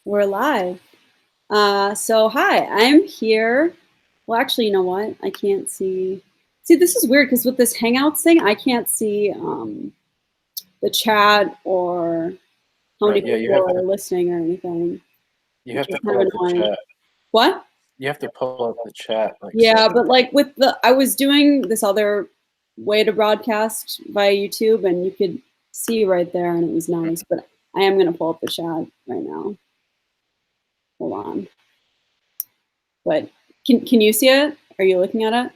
We're live. So hi, I'm here. Well, actually, you know what? I can't see. See, this is weird because with this Hangouts thing, I can't see the chat or how many Right. Yeah, people are listening or anything, you which have is to kind pull of up the annoying. chat. What? You have to pull up the chat like Yeah, separate. but like with I was doing this other way to broadcast via YouTube, and you could see right there, and it was nice. But I am gonna pull up the chat right now. Hold on. But can you see it? Are you looking at it?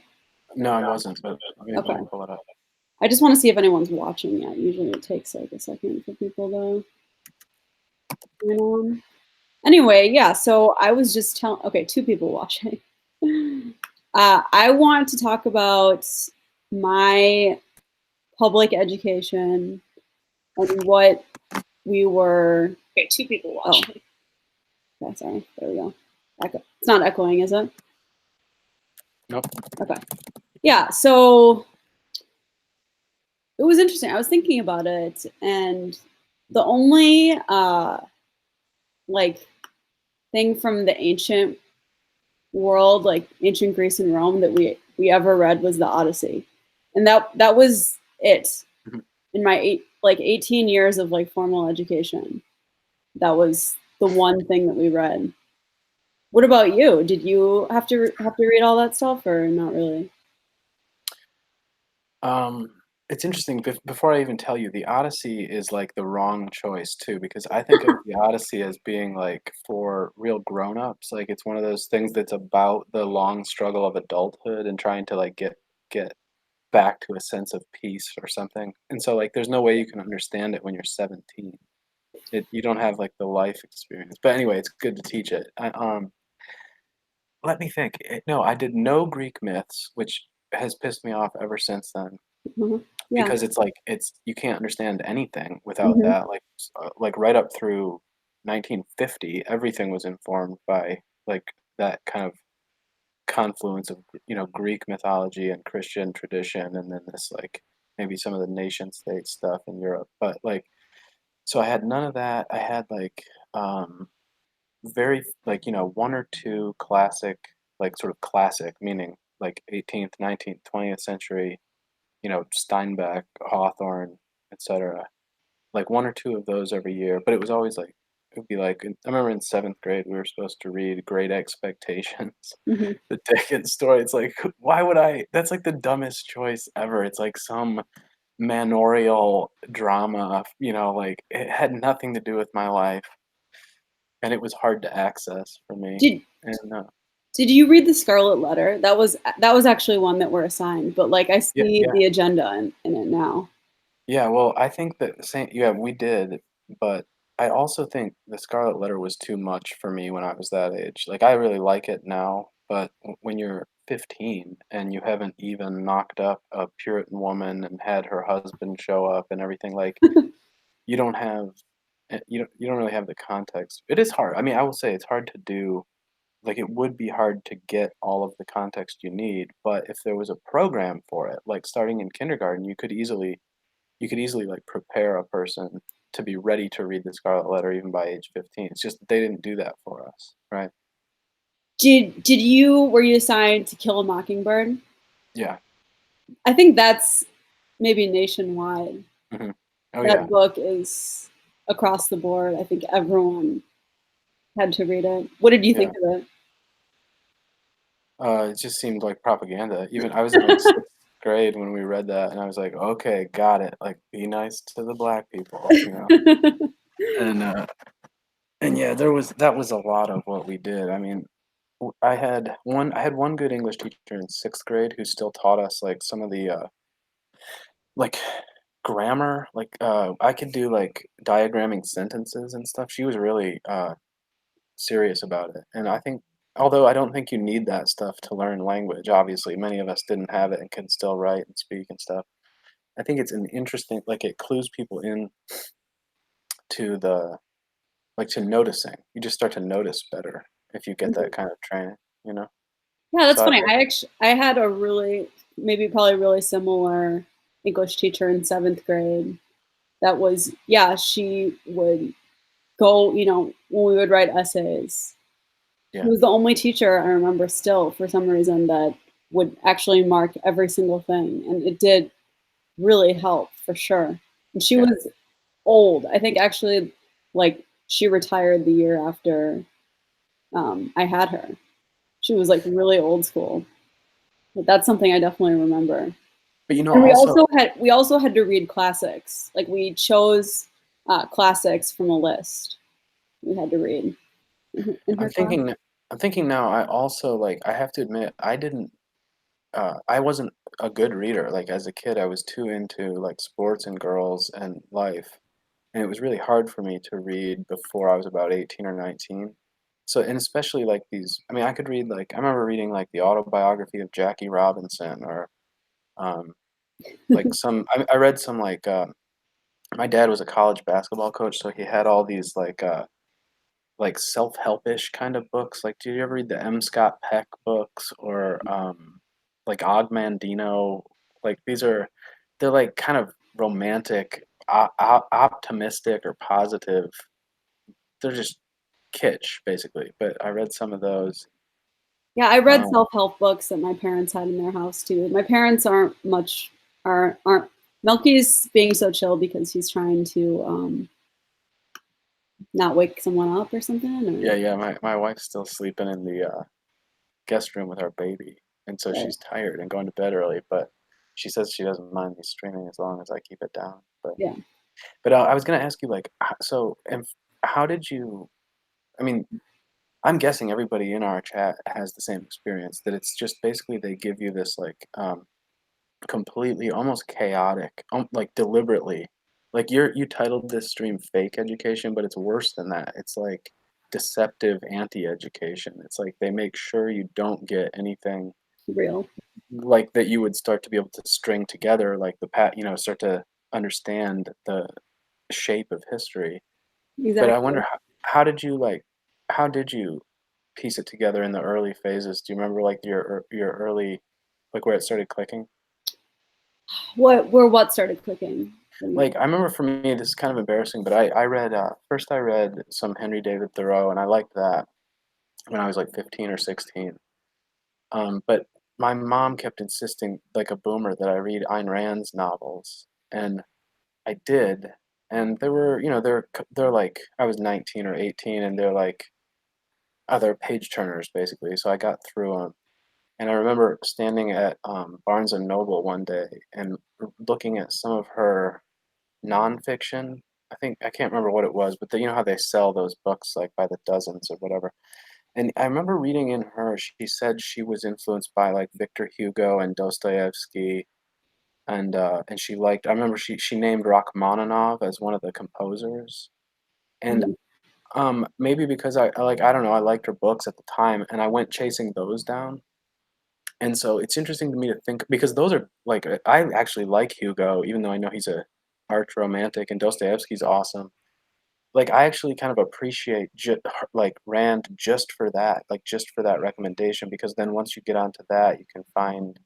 No, I wasn't, but let Okay. me pull it up. I just want to see if anyone's watching yet. Usually it takes like a second for people to turn on. Anyway, yeah, so I was just telling, okay, two people watching. I want to talk about my public education and what we were. Okay, two people watching. Oh, okay, sorry. There we go. Echo. It's not echoing, is it? Nope. Okay. Yeah, so it was interesting. I was thinking about it, and the only like thing from the ancient world, like ancient Greece and Rome, that we ever read was the Odyssey, and that was it Mhm. in my 18 years of like formal education. That was the one thing that we read. What about you? Did you have to read all that stuff or not really? It's interesting. Before I even tell you, the Odyssey is like the wrong choice too, because I think of the Odyssey as being like for real grown-ups. Like it's one of those things that's about the long struggle of adulthood and trying to like get back to a sense of peace or something. And so like there's no way you can understand it when you're 17. You don't have like the life experience. But anyway, it's good to teach it. Let me think. No, I did no Greek myths, which has pissed me off ever since then Yeah. because it's like you can't understand anything without Hmm. that. Like right up through 1950, everything was informed by like that kind of confluence of Greek mythology and Christian tradition, and then this like maybe some of the nation state stuff in Europe. But like, so I had none of that. I had like very like one or two classic, like sort of classic meaning like 18th, 19th, 20th century, Steinbeck, Hawthorne, etc. Like one or two of those every year, but it was always like it would be like I remember in seventh grade we were supposed to read Great Expectations, Hmm. the Dickens story. It's like why would I? That's like the dumbest choice ever. It's like some manorial drama, like it had nothing to do with my life, and it was hard to access for me. Did And Did you read the Scarlet Letter? That was actually one that we're assigned, but like I yeah, see yeah, the agenda in it now. yeah. Well, I think that same. Yeah, we did, but I also think the Scarlet Letter was too much for me when I was that age. Like, I really like it now, but when you're 15 and you haven't even knocked up a Puritan woman and had her husband show up and everything, like you don't have, you don't really have the context. It is hard. I mean, I will say it's hard to do. Like, it would be hard to get all of the context you need, but if there was a program for it, like starting in kindergarten, you could easily like prepare a person to be ready to read the Scarlet Letter even by age 15. It's just that they didn't do that for us, right? Did you were you assigned To Kill a Mockingbird? Yeah. I think that's maybe nationwide. Hmm. Oh That yeah. book is across the board. I think everyone had to read it. What did you think Yeah. of It just seemed like propaganda. Even I was in like sixth grade when we read that, and I was like, okay, got it. Like, be nice to the black people. it? And yeah, that was a lot of what we did. I mean, I had one good English teacher in sixth grade who still taught us like some of the like grammar. Like I could do like diagramming sentences and stuff. She was really serious about it. And I think, although I don't think you need that stuff to learn language, obviously many of us didn't have it and can still write and speak and stuff. I think it's an interesting, like it clues people in to the like to noticing. You just start to notice better if you get that kind of training, you know? Yeah, that's So funny. I had a really maybe probably really similar English teacher in seventh grade. That was, yeah, she would go, you know, when we would write essays. He Yeah, was the only teacher I remember still, for some reason, that would actually mark every single thing, and it did really help for sure. And she yeah. was old. I think actually, like, she retired the year after I had her. She was like really old school. But that's something I definitely remember. But, you know, And also we also had to read classics. Like we chose classics from a list. We had to read in I'm her class. thinking I'm thinking now, I also, like, I have to admit, I wasn't a good reader. Like, as a kid, I was too into, like, sports and girls and life, and it was really hard for me to read before I was about 18 or 19. So and especially, like, these I mean, I could read, like I remember reading, like, the autobiography of Jackie Robinson or, um, like, I read some, like, my dad was a college basketball coach, so he had all these, like, self-help-ish kind of books. Like, did you ever read the M. Scott Peck books or, like, Og Mandino? Like, they're, like, kind of romantic, optimistic or positive. They're just kitsch, basically, but I read some of those. Yeah, I read Um, self-help books that my parents had in their house too. My parents aren't Melky's being so chill because he's trying to not wake someone up or something yeah, or yeah, my wife's still sleeping in the, guest room with our baby, and so right. she's tired and going to bed early, but she says she doesn't mind me streaming as long as I keep it down, Yeah. I was gonna ask you, like, so, and how did you I mean, I'm guessing everybody in our chat has the same experience, that it's just basically they give you this, like, completely almost chaotic, like, deliberately like, you titled this stream "Fake Education," but it's worse than that. It's, like, deceptive anti-education. It's like they make sure you don't get anything Real. like, that you would start to be able to string together, like, start to understand the shape of history. But I wonder Exactly. how did you, like how did you piece it together in the early phases? Do you remember, like, your early like, where it started clicking? What started clicking? What do you Like, mean? I remember for me, this is kind of embarrassing, but I read, first I read some Henry David Thoreau, and I liked that when I was, like, 15 or 16. But my mom kept insisting, like a boomer, that I read Ayn Rand's novels, and I did, and they were, they're like I was 19 or 18, and they're like they're page turners, basically, so I got through them. And I remember standing at, Barnes& and Noble one day and looking at some of her nonfiction. I can't remember what it was, but you know how they sell those books, like, by the dozens or whatever, and I remember reading in her, she said she was influenced by, like, Victor Hugo and Dostoevsky, and she liked I remember she named Rachmaninoff as one of the composers, and, Mhm. maybe because I don't know, I liked her books at the time, and I went chasing those down, and so it's interesting to me to think because those are like, I actually like Hugo, even though I know he's a arch romantic, and Dostoevsky's awesome. Like, I actually kind of appreciate like, Rand just for that, like, just for that recommendation, because then once you get onto that, you can find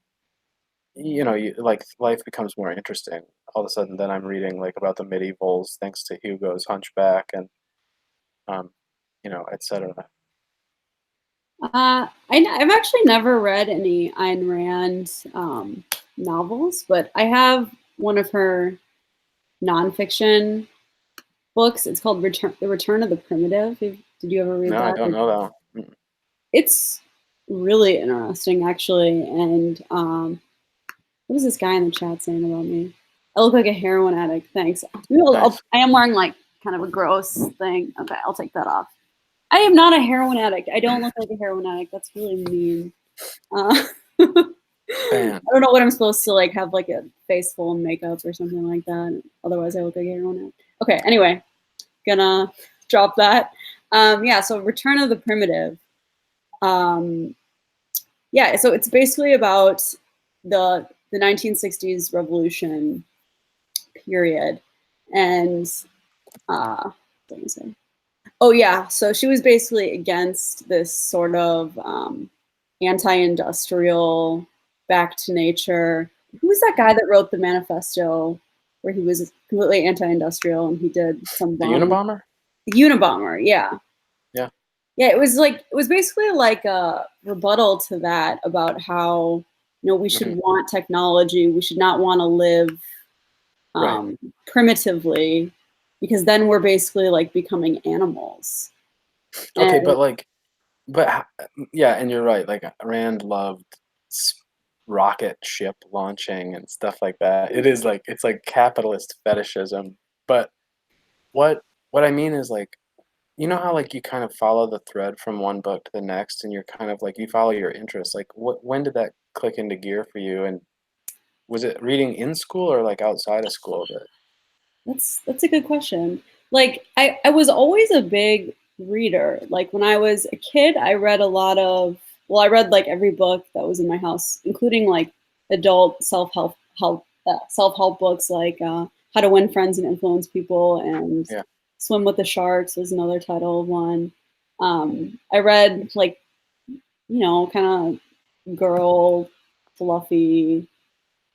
like, life becomes more interesting. All of a sudden, then I'm reading, like, about the medievals thanks to Hugo's Hunchback and, um, etcetera. I've actually never read any Ayn Rand novels, but I have one of her nonfiction books. It's called The Return of the Primitive. Did you ever read No, I that? don't know that one. Mm, It's really interesting, actually. And what is this guy in the chat saying about me? I look like a heroin addict. Thanks. nice. I am wearing like kind of a gross thing. Okay, I'll take that off. I am not a heroin addict. I don't look like a heroin addict. That's really mean. I Fan. don't know what I'm supposed to like have like a face full of makeup or something like that. Otherwise, I look like a heroin addict. Okay. Anyway, gonna drop that. Yeah. So Return of the Primitive. Um, yeah. So it's basically about the 1960s revolution period, and what did I say? Oh yeah, so she was basically against this sort of anti-industrial, back to nature. Who was that guy that wrote the manifesto where he was completely anti-industrial and he did some The bombing? Unabomber? Unabomber, yeah. Yeah. Yeah, it was basically like a rebuttal to that about how, we should Mhm. want technology, we should not wanna live, Right. um, primitively, because then we're basically, like, becoming animals, Okay, and but, like but yeah, and you're right, like, Rand loved s rocket ship launching and stuff like that. It is like it's like capitalist fetishism, but what what I mean is, like, you know how, like, you kind of follow the thread from one book to the next, and you're kind of like you follow your interests, like, when did that click into gear for you, and was it reading in school or, like, outside of school that that's a good question. Like, I was always a big reader. Like, when I was a kid, I read a lot of I read, like, every book that was in my house, including, like, adult self-help books like, How to Win Friends and Influence People, and yeah, Swim with the Sharks was another title of one. I read, like, kinda girl, fluffy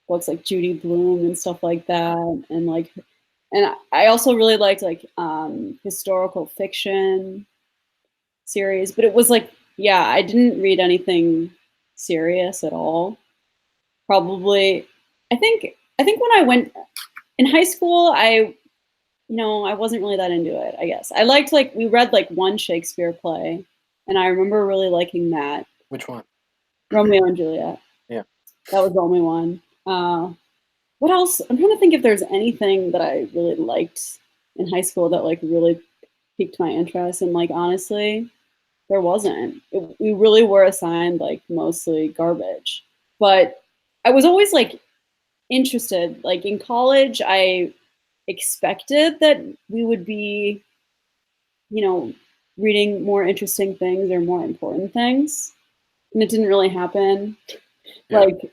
books like Judy Blume and stuff like that, and, like, I also really liked, like, historical fiction series, but it was like, yeah, I didn't read anything serious at all. Probably, I think when I went in high school, I wasn't really that into it, I guess. I liked, like, we read, like, one Shakespeare play, and I remember really liking that, which one? Romeo and Juliet. Yeah. That was the only one. What else? I'm trying to think if there's anything that I really liked in high school that, like, really piqued my interest, and, like, honestly, there wasn't. We really were assigned, like, mostly garbage. But I was always, like, interested. Like, in college, I expected that we would be, you know, reading more interesting things or more important things, and it didn't really happen. Yeah. Like,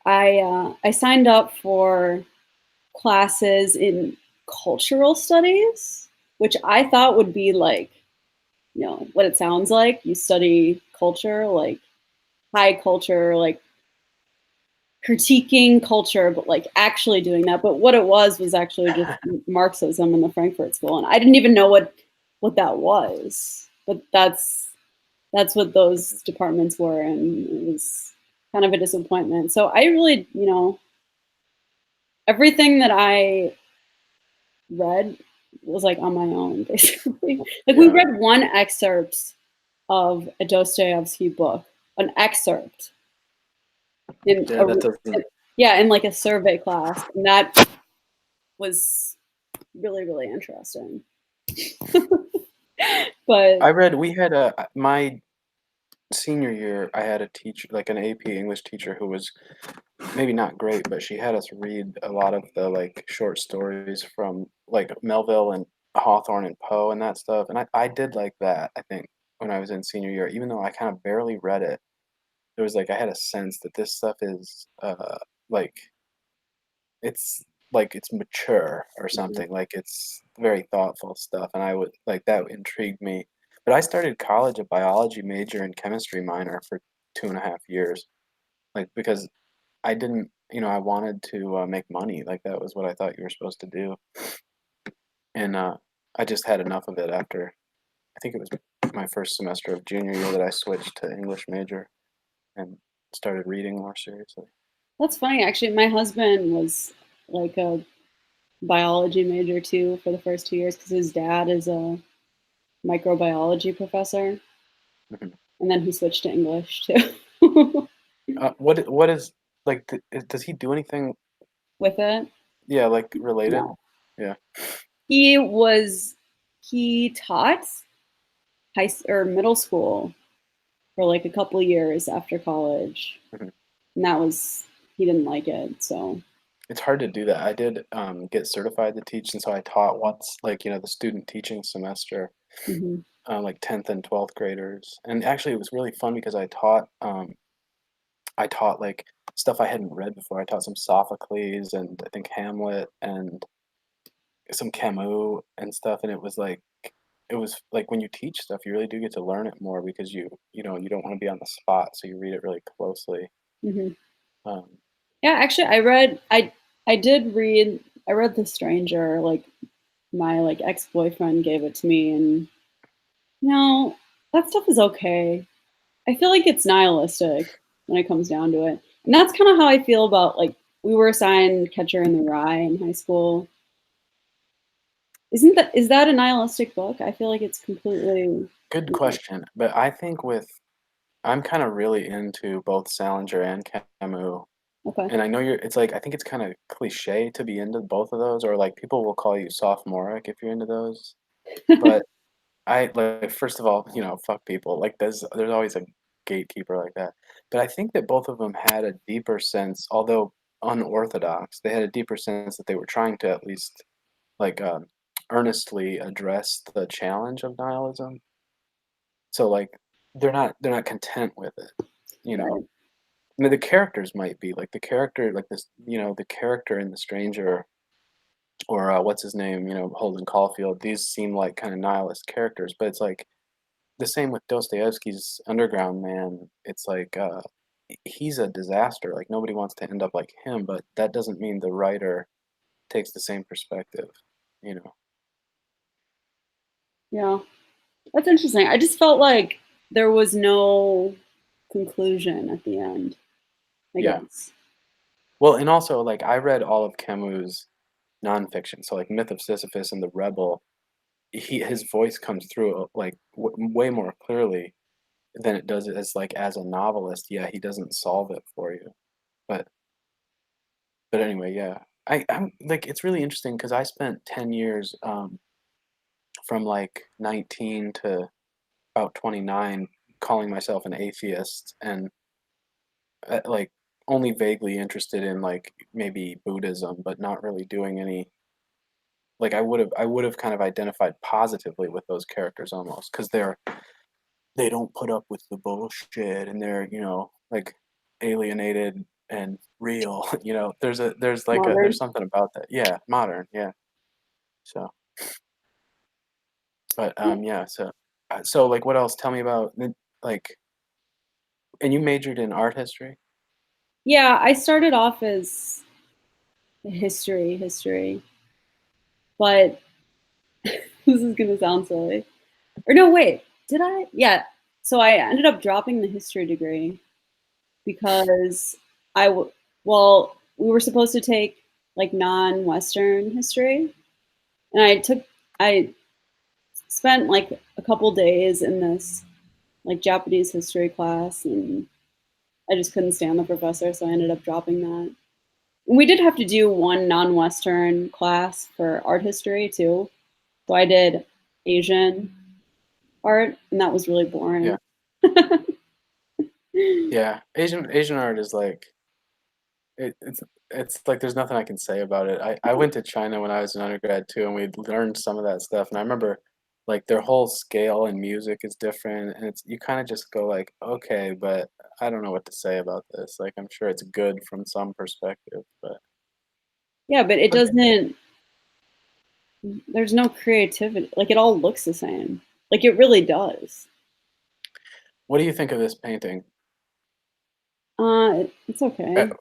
I signed up for classes in cultural studies, which I thought would be like, what it sounds like. You study culture, like high culture, like critiquing culture, but like actually doing that. But what it was actually just Marxism in the Frankfurt School, and I didn't even know what that was. But that's what Mhm. those departments were, and it was kind of a disappointment. So I really, everything that I read was like on my own, basically. Like, we Yeah. read one excerpt of a Dostoevsky book, an excerpt in Yeah, a that doesn't yeah, in like a survey class, and that was really, really interesting. But I read we had a my senior year, I had a teacher, like an AP English teacher who was maybe not great, but she had us read a lot of the, like, short stories from, like, Melville and Hawthorne and Poe and that stuff, and I did like that, I think, when I was in senior year, even though I kind of barely read it. There was, like I had a sense that this stuff is, like it's mature or something, like, it's very thoughtful stuff, and I would like, that intrigued me. But I started college a biology major and chemistry minor for 2.5 years, like, because I didn't I wanted to, make money, like, that was what I thought you were supposed to do, and, I just had enough of it after I think it was my first semester of junior year that I switched to English major and started reading more seriously. that's funny, actually. My husband was like a biology major too for the first 2 years because his dad is a microbiology professor, Mhm. and then he switched to English too. What is like, does he do anything, With it. yeah, like, related? No. Yeah. He was he taught or middle school for like a couple years after college, Mhm. and he didn't like it. So, It's hard to do that. I did, get certified to teach, and so I taught once, like, the student teaching semester, mhm. like, 10th and 12th graders, and actually, it was really fun because I taught, like, stuff I hadn't read before. I taught some Sophocles and I think Hamlet and some Camus and stuff, and it was like, when you teach stuff, you really do get to learn it more because you don't wanna be on the spot, so you read it really closely. Mhm. Um, Yeah, actually, I read The Stranger like my like ex-boyfriend gave it to me, and no, that stuff is okay. I feel like it's nihilistic when it comes down to it. And that's kind of how I feel about like we were assigned Catcher in the Rye in high school. Is that a nihilistic book? I feel like it's completely Good question, but I think with I'm kinda really into both Salinger and Camus, okay. and I know you're it's like I think it's kinda cliché to be into both of those, or, like, people will call you sophomoric if you're into those, but I like, first of all, fuck people, like, there's always a gatekeeper like that, but I think that both of them had a deeper sense, although unorthodox, they had a deeper sense that they were trying to at least, like, earnestly address the challenge of nihilism. So, like, they're not content with it, you know? Right. I mean, the characters might be, like, the character like, this the character in The Stranger or, what's his name, Holden Caulfield, these seem like kinda nihilist characters, but it's, like, the same with Dostoevsky's Underground Man, it's like, he's a disaster, like, nobody wants to end up like him, but that doesn't mean the writer takes the same perspective, you know? Yeah. That's interesting. I just felt like there was no conclusion at the end, I Yeah. guess. Well, and also, like, I read all of Camus' nonfiction, so, like, Myth of Sisyphus and The Rebel, his voice comes through, like, way more clearly than it does as, like, as a novelist. Yeah, he doesn't solve it for you, but anyway, yeah. I'm like, it's really interesting because I spent 10 years, from, like, 19 to about 29 calling myself an atheist and, like, only vaguely interested in, like, maybe Buddhism, but not really doing any like, I would've kind of identified positively with those characters almost because 'cause they don't put up with the bullshit and they're, like, alienated and real, there's Modern. something about that. Yeah, modern, yeah. So, but, yeah, so, like, what else? Tell me about like and you majored in art history? Yeah, I started off as history, but this is gonna sound silly. Or no, wait, did I? Yeah. So I ended up dropping the history degree because I w- well, we were supposed to take like non-Western history, and I spent like a couple days in this like Japanese history class, and I just couldn't stand the professor, so I ended up dropping that. And we did have to do one non-Western class for art history too. So I did Asian art, and that was really boring. Yeah, yeah. Asian art is like it's like there's nothing I can say about it. I went to China when I was an undergrad too, and we learned some of that stuff, and I remember, like, their whole scale and music is different, and it's you kinda just go like, "Okay, but I don't know what to say about this." Like, I'm sure it's good from some perspective, but Yeah, but it but doesn't. There's no creativity. Like it all looks the same. Like it really does. what do you think of this painting? It's A okay.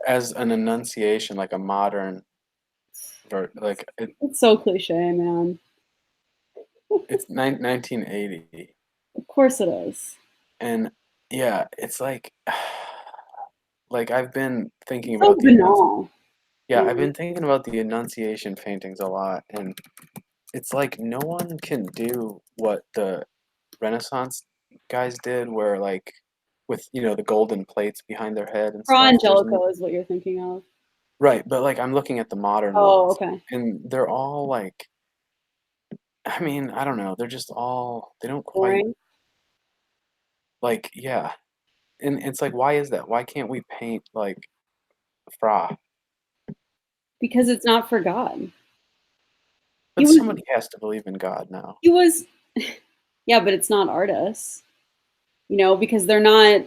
as an enunciation, like a modern like, It's so cliche, man. it's 1980, Of course it is. and yeah, it's like, I've been thinking It's so about banal. yeah, You I've know? been thinking about the Annunciation paintings a lot, and it's like no one can do what the Renaissance guys did, where, like, with, the golden plates behind their head and Fra stuff, Angelico is what you're thinking of. right, but, like, I'm looking at the modern Oh, ones, okay. and they're all, like I mean, I don't know, they're just all they don't quite Boring. like, yeah, and it's like, why is that? Why can't we paint like Fra? Because it's not for God. He But was somebody has to believe in God now. he was yeah, but it's not artists, because they're not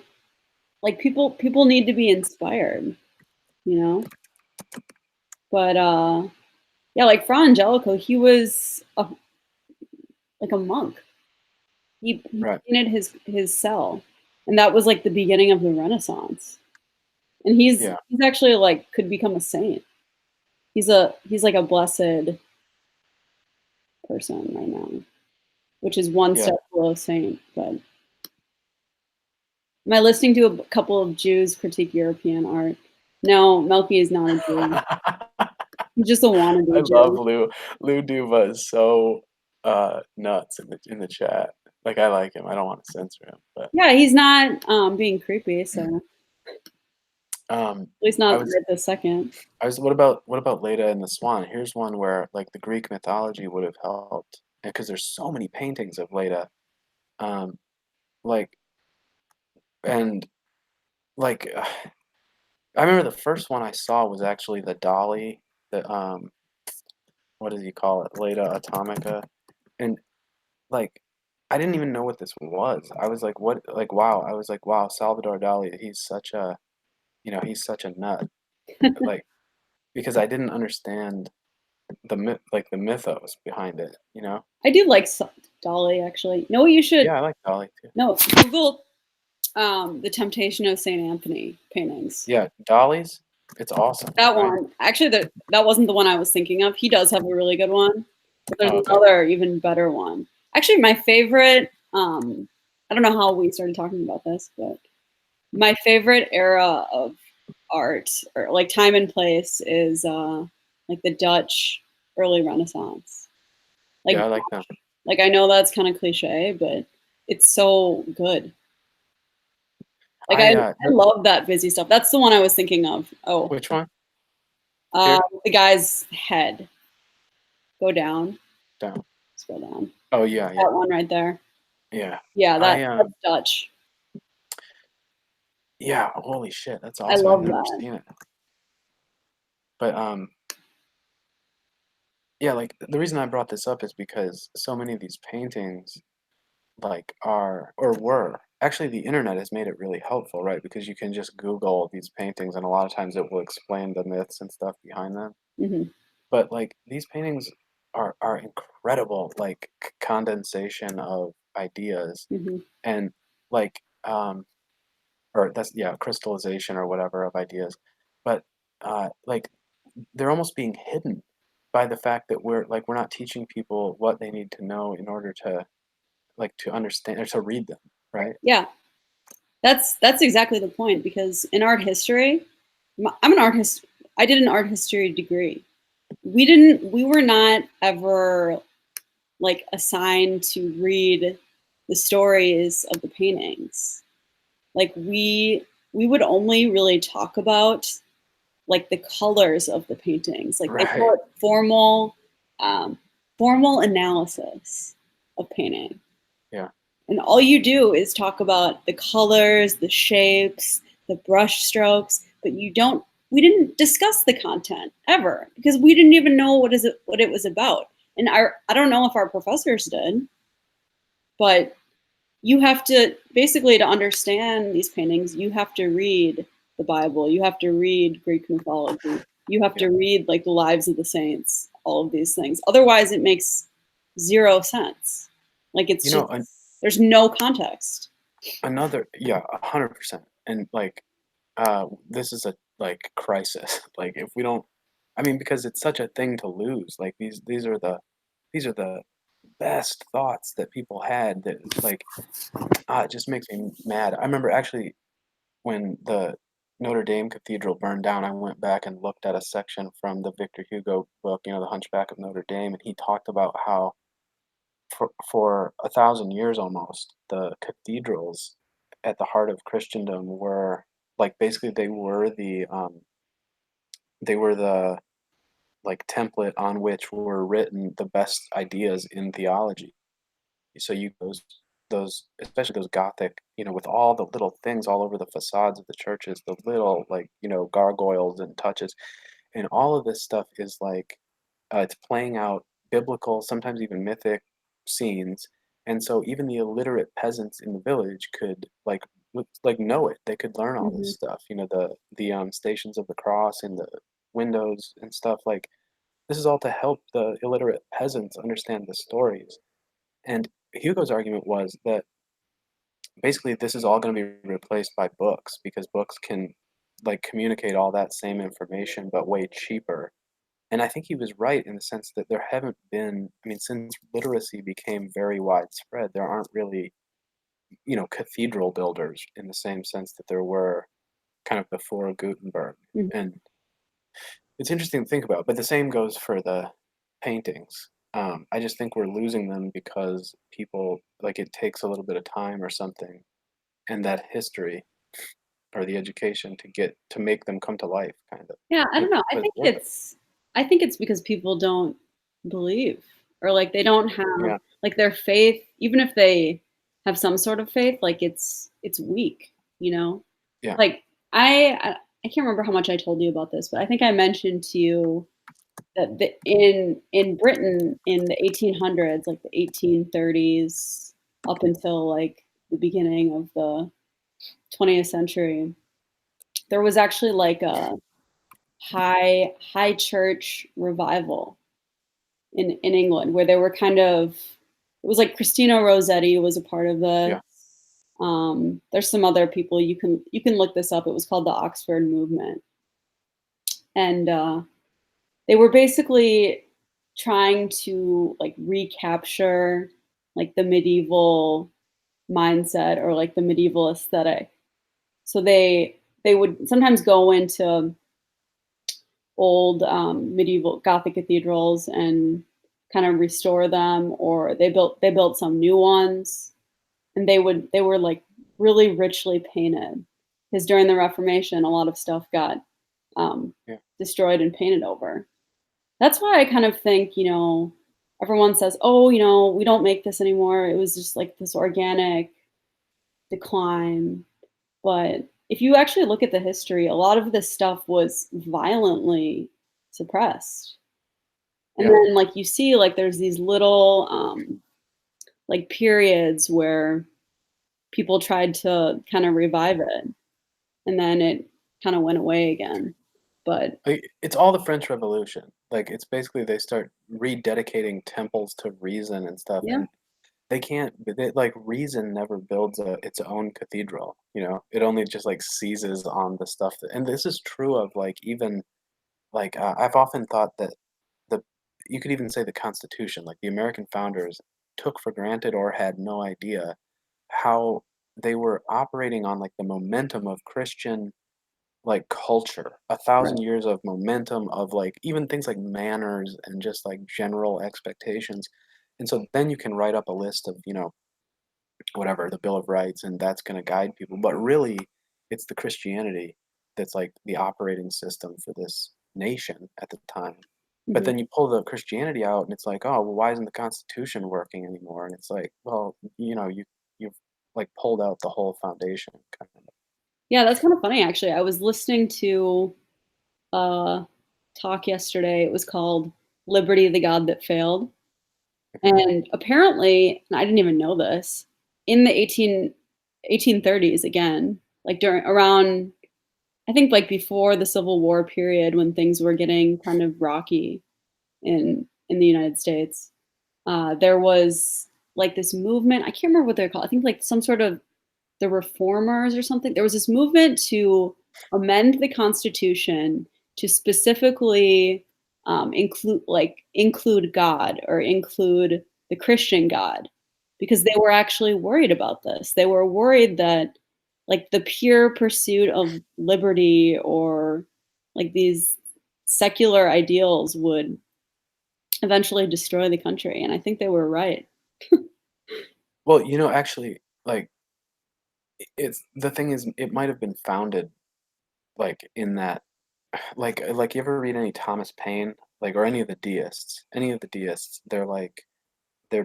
like people need to be inspired, you know? But yeah, like Fra Angelico, he was like a monk. He Right, painted his cell, and that was like the beginning of the Renaissance. And he's yeah. he's actually like could become a saint. He's like a blessed. person right now, which is one Yeah. step below saint. But am I listening to a couple of Jews critique European art? No, Melky is not a Jew. He's just a I wannabe love Jew. Lou. Lou Duva is so, nuts in the chat. Like, I like him. I don't wanna censor him, but, Yeah, he's not being creepy, so at least I not was right this second. what about Leda and the Swan? Here's one where, like, the Greek mythology would have helped, because there's so many paintings of Leda, um, like and, like, I remember the first one I saw was actually the Dolly, the, what does he call it? Leda Atomica, and, like, I didn't even know what this was. I was like, "What?" Like, wow. I was like, "Wow, Salvador Dali, he's such a he's such a nut." Like, because I didn't understand the mythos behind it, you know? I do like Dolly actually. No, you should Yeah, I like Dali too. no Google the Temptation of Saint Anthony paintings. Yeah, Dali's, it's awesome, That right? one actually, that wasn't the one I was thinking of. He does have a really good one, but there's Oh, okay. another even better one. Actually, my favorite. I don't know how we started talking about this, but my favorite era of art or like time and place is like the Dutch early Renaissance. Yeah, Like I like them. I know that's kind of cliche, but it's so good. Like I, I love that busy stuff. That's the one I was thinking of. Oh, which one? Here? the guy's head. Go down, Down. scroll down. Oh, yeah, yeah, That one right there. yeah. Yeah, I, that's Dutch. yeah, holy shit, that's I awesome. I've love never that. seen it. But, yeah, like, the reason I brought this up is because so many of these paintings, like, are or were actually, the internet has made it really helpful, right? Because you can just Google these paintings, and a lot of times it will explain the myths and stuff behind them. Mhm, But, like, these paintings are incredible, like, condensation of ideas mhm, and, like, or that's yeah, crystallization or whatever of ideas. But, like, they're almost being hidden by the fact that we're not teaching people what they need to know in order to, like, to understand or to read them, right? yeah, that's exactly the point because in art history, I'm an art his I did an art history degree. We were not ever, like, assigned to read the stories of the paintings. Like, we would only really talk about, like, the colors of the paintings. Like, they Right. put um, formal analysis of painting. Yeah. And all you do is talk about the colors, the shapes, the brush strokes, but we didn't discuss the content ever because we didn't even know what it was about. And I don't know if our professors did, but you have to basically, to understand these paintings, you have to read the Bible, you have to read Greek mythology, you have Yeah. to read like the lives of the saints, all of these things. Otherwise, it makes zero sense. Like it's You just know, an there's no context. another yeah, 100%. And, like, this is a, like, crisis. Like, if we don't I mean, because it's such a thing to lose. Like, these are the best thoughts that people had that, like, it just makes me mad. I remember actually when the Notre Dame Cathedral burned down, I went back and looked at a section from the Victor Hugo book, The Hunchback of Notre Dame, and he talked about how for 1,000 years almost, the cathedrals at the heart of Christendom were like basically they were the like template on which were written the best ideas in theology. So you those especially those Gothic, with all the little things all over the facades of the churches, the little like, gargoyles and touches, and all of this stuff is like it's playing out biblical, sometimes even mythic scenes, and so even the illiterate peasants in the village could like know it. They could learn all this Hmm. stuff. The Stations of the Cross and the windows and stuff. Like this is all to help the illiterate peasants understand the stories. And Hugo's argument was that basically this is all going to be replaced by books because books can like communicate all that same information but way cheaper And I think he was right in the sense that there haven't been, I mean, since literacy became very widespread, there aren't really, cathedral builders in the same sense that there were kind of before Gutenberg. Mhm. And it's interesting to think about, but the same goes for the paintings. I just think we're losing them because people like it takes a little bit of time or something, and that history or the education to make them come to life, kind of. Yeah, I don't know. But it's worth it. I think it's because people don't believe or, like, they don't have Yeah, like, their faith even if they have some sort of faith, like, it's weak, you know? yeah, Like, I can't remember how much I told you about this, but I think I mentioned to you that in Britain in the 1800s, like, the 1830s up until, like, the beginning of the 20th century, there was actually, like, a high church revival in England where they were kind of it was like Christina Rossetti was a part of this. yeah, There's some other people you can look this up. It was called the Oxford Movement, and they were basically trying to like recapture like the medieval mindset or like the medieval aesthetic. So they would sometimes go into old medieval Gothic cathedrals and kind of restore them, or they built some new ones, and they were like really richly painted because during the Reformation a lot of stuff got yeah. destroyed and painted over. That's why I kind of think everyone says, oh, we don't make this anymore. It was just like this organic decline. But if you actually look at the history, a lot of this stuff was violently suppressed. And Yeah. then like you see like there's these little like periods where people tried to kind of revive it and then it kind of went away again. But Like, it's all the French Revolution. Like, it's basically they start rededicating temples to reason and stuff, yeah. and like, reason never builds its own cathedral, you know? It only just, like, seizes on the stuff and this is true of, like, even, like, I've often thought that the you could even say the Constitution, like, the American founders took for granted or had no idea how they were operating on, like, the momentum of Christian like, culture, Right. 1,000 years of momentum of, like, even things like manners and just, like, general expectations, and so then you can write up a list of, whatever, the Bill of Rights, and that's gonna guide people, but really, it's the Christianity that's, like, the operating system for this nation at the time. But Mhm. then you pull the Christianity out, and it's like, "Oh, well, why isn't the Constitution working anymore?" And it's like, well, you've, like, pulled out the whole foundation, kind of. Yeah, that's kind of funny actually. I was listening to a talk yesterday. It was called Liberty the God That Failed. Mhm. And apparently, and I didn't even know this, in the 1830s again, like during around I think like before the Civil War period when things were getting kind of rocky in the United States, there was like this movement. I can't remember what they're called. I think like some sort of the reformers or something. There was this movement to amend the Constitution to specifically include God or include the Christian God because they were actually worried about this. They were worried that like the pure pursuit of liberty or like these secular ideals would eventually destroy the country, and I think they were right. Well, actually, like it's the thing is, it might have been founded, like, in that you ever read any Thomas Paine? Like, or any of the deists? Any of the deists, they're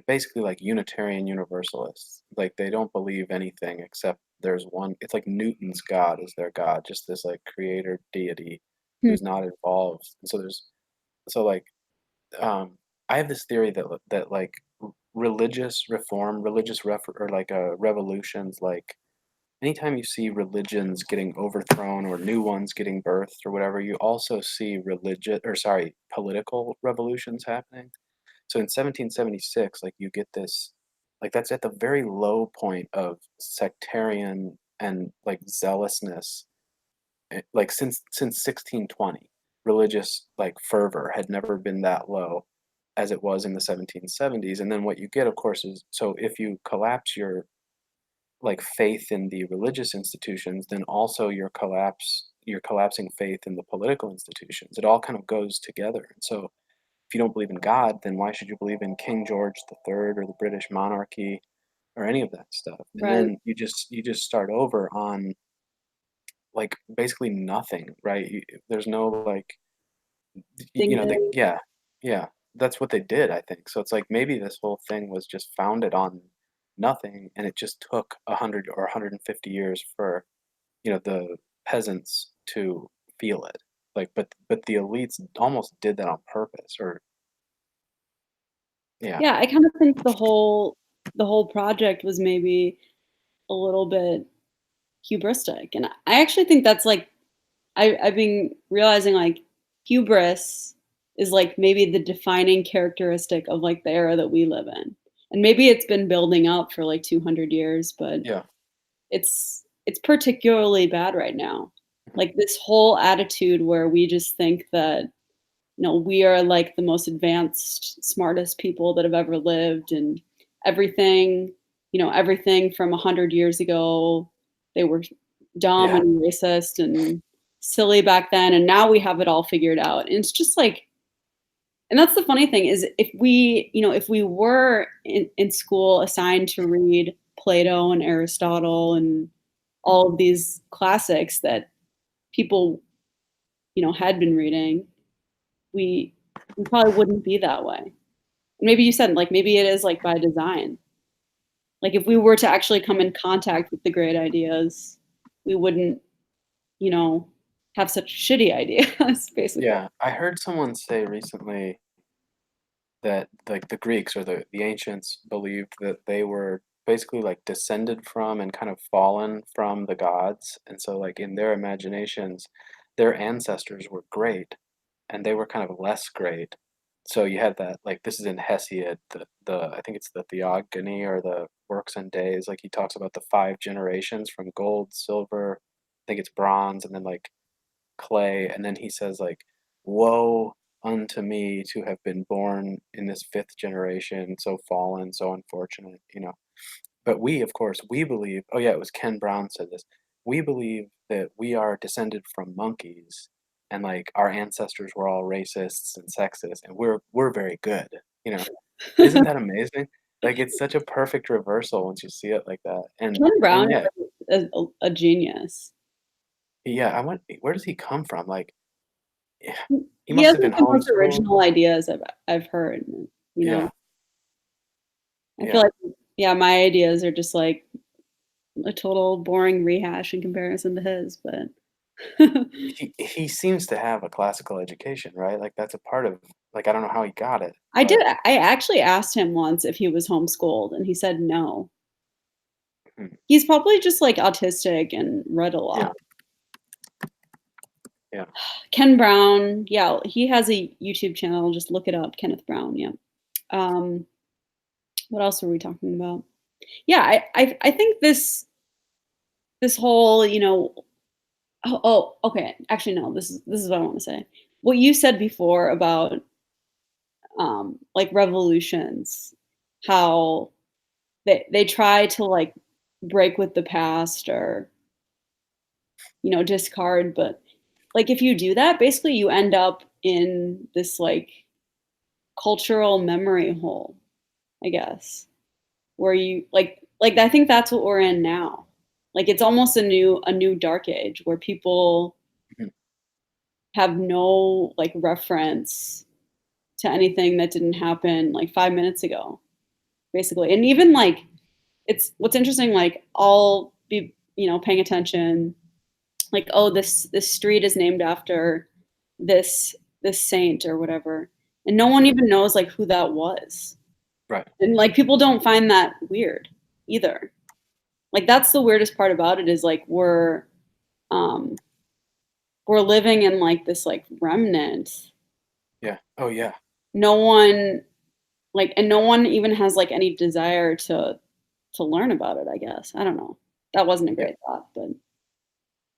basically, like, Unitarian Universalists. Like, they don't believe anything except there's one it's like Newton's God is their God, just this, like, creator deity Hmm. who's not involved, and so, like, I have this theory that, religious reform, religious or, like, revolutions, like anytime you see religions getting overthrown or new ones getting birthed or whatever, you also see political revolutions happening. So in 1776, like you get this, like that's at the very low point of sectarian and like zealousness, like since 1620. religious, like, fervor had never been that low as it was in the 1770s, and then what you get, of course, is so if you collapse your, like, faith in the religious institutions, then also you're collapsing faith in the political institutions. It all kind of goes together, and so if you don't believe in God, then why should you believe in King George III or the British monarchy or any of that stuff? And Right. then you just start over on, like, basically nothing, right? There's no, like, Dignity. yeah, yeah, that's what they did, I think. So it's like maybe this whole thing was just founded on nothing, and it just took 100 or 150 years for, the peasants to feel it. Like, but the elites almost did that on purpose, or yeah, Yeah, I kind of think the whole project was maybe a little bit hubristic, and I actually think that's like I've been realizing like hubris is like maybe the defining characteristic of like the era that we live in. And maybe it's been building up for like 200 years, but yeah, it's particularly bad right now. mhm, Like this whole attitude where we just think that we are like the most advanced, smartest people that have ever lived, and everything, everything from 100 years ago, they were dumb yeah, and racist and silly back then, and now we have it all figured out. And it's just like, and that's the funny thing is if we were in school assigned to read Plato and Aristotle and mhm, all of these classics that people, had been reading, we we probably wouldn't be that way. Maybe you said, like, maybe it is, like, by design. Like, if we were to actually come in contact with the great ideas, we wouldn't, you know, have such shitty ideas, basically. yeah. I heard someone say recently that, like, the Greeks or the ancients believed that they were basically, like, descended from and kind of fallen from the gods, and so, like, in their imaginations, their ancestors were great, and they were kind of less great. So you had that, like, this is in Hesiod, the I think it's the Theogony or the Works and Days, like, he talks about the 5 generations from gold, silver, I think it's bronze, and then, like, clay, and then he says, like, "Woe unto me to have been born in this 5th generation, so fallen, so unfortunate," you know? But we, of course, we believe oh, yeah, it was Ken Brown said this. We believe that we are descended from monkeys, and, like, our ancestors were all racists and sexist, and we're very good, you know? Isn't that amazing? Like, it's such a perfect reversal once you see it like that, Ken and Brown yeah, is a genius. yeah, I went where does he come from? Like, he He must has, have like, been the most homeschooled? original ideas I've heard, you know? Yeah, I feel yeah. like, yeah, my ideas are just, like, a total boring rehash in comparison to his, but He seems to have a classical education, right? Like, that's a part of like, I don't know how he got it, I did but I actually asked him once if he was homeschooled, and he said no. mhm, He's probably just, like, autistic and read a yeah, lot. yeah. Ken Brown, yeah, he has a YouTube channel, just look it up, Kenneth Brown, yeah. Um, what else were we talking about? Yeah, I think this whole, okay, actually, no, this is what I wanna say. What you said before about, like, revolutions, how they try to, like, break with the past or, discard, but, like, if you do that, basically you end up in this, like, cultural memory hole, I guess, where you like, I think that's what we're in now. Like, it's almost a new dark age where people Mhm, have no, like, reference to anything that didn't happen, like, 5 minutes ago, basically, and even, like, it's what's interesting, like, I'll be, paying attention, like, "Oh, this street is named after this this saint," or whatever, and no one mhm, even knows, like, who that was. right, And, like, people don't find that weird either. Like, that's the weirdest part about it is, like, um, we're living in, like, this, like, remnant. yeah. Oh, yeah, No one and no one even has, like, any desire to learn about it, I guess. I don't know. That wasn't a yeah. great thought, but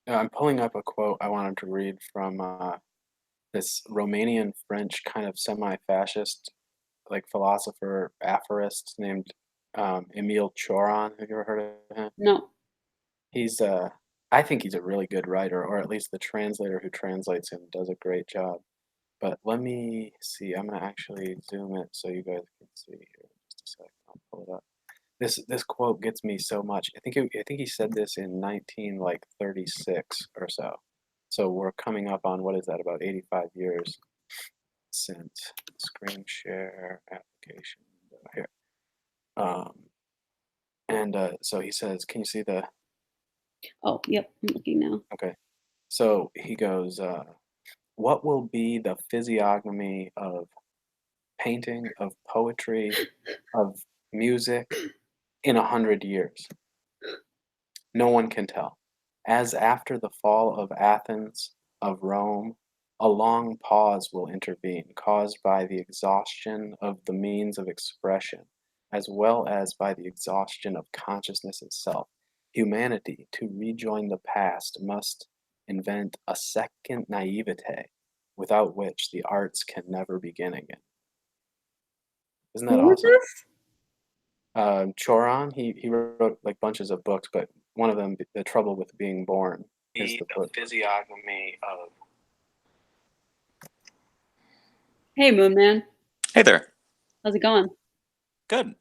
No, I'm pulling up a quote I wanted to read from, this Romanian French kind of semi-fascist like philosopher aphorist named Emile Choron. Have you ever heard of him? No. He's I think he's a really good writer, or at least the translator who translates him does a great job. But let me see. I'm gonna actually zoom it so you guys can see here. Just a sec. I'll pull it up. This quote gets me so much. I think he said this in 1936 or so. So we're coming up on what is that? About 85 years since screen share application here. Um, and so he says, can you see the? Oh, yep. I'm looking now. Okay. So he goes, what will be the physiognomy of painting, of poetry, of music in 100 years? No one can tell. As after the fall of Athens, of Rome, a long pause will intervene, caused by the exhaustion of the means of expression, as well as by the exhaustion of consciousness itself. Humanity, to rejoin the past, must invent a second naivete, without which the arts can never begin again. Isn't that Who is awesome? this? Choron, he wrote like bunches of books, but one of them, The Trouble with Being Born, is the book. Physiognomy of. Hey, Moon Man. Hey there. How's it going? Good.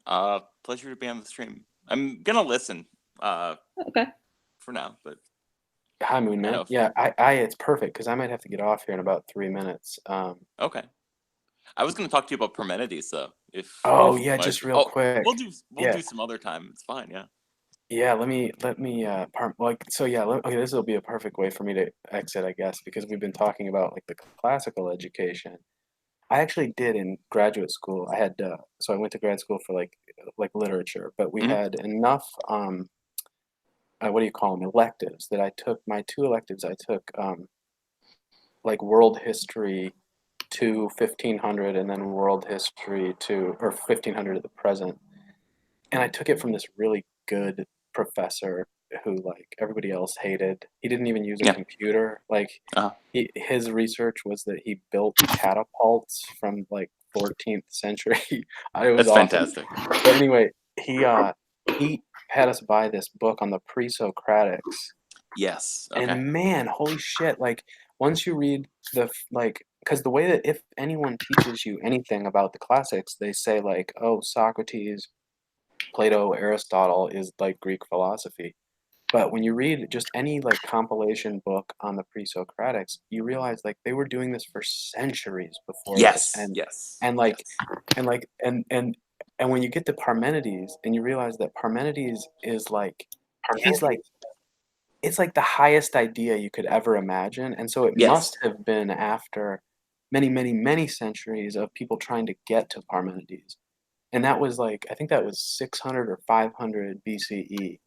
Pleasure to be on the stream. I'm gonna listen Okay. for now, but Hi, Moon Man. know. Yeah, it's perfect because I might have to get off here in about 3 minutes. Okay. I was gonna talk to you about Parmenides though. Oh If yeah, my just real quick. we'll Yeah, do some other time. It's fine. Yeah. yeah. Let me like so. Yeah. Okay, this will be a perfect way for me to exit, I guess, because we've been talking about like the classical education. I actually did in graduate school. I had so I went to grad school for like literature, but we Mhm. had enough what do you call them, electives that I took. My two electives I took like world history to 1500 and then world history to or 1500 to the present, and I took it from this really good professor who like everybody else hated. He didn't even use a Yeah. computer. Like Uh-huh. his research was that he built catapults from like 14th century. It was That's awesome. fantastic. But anyway, he had us buy this book on the pre-Socratics. Yes. Okay. And man, holy shit, like once you read like because the way that if anyone teaches you anything about the classics, they say like, oh, Socrates, Plato, Aristotle is like Greek philosophy. But when you read just any like compilation book on the pre-Socratics, you realize like they were doing this for centuries before this. Yes. Yes. And like Yes. and like and when you get to Parmenides and you realize that Parmenides is like he's like it's like the highest idea you could ever imagine, and so it Yes. must have been after many, many, many centuries of people trying to get to Parmenides. And that was like I think that was 600 or 500 BCE.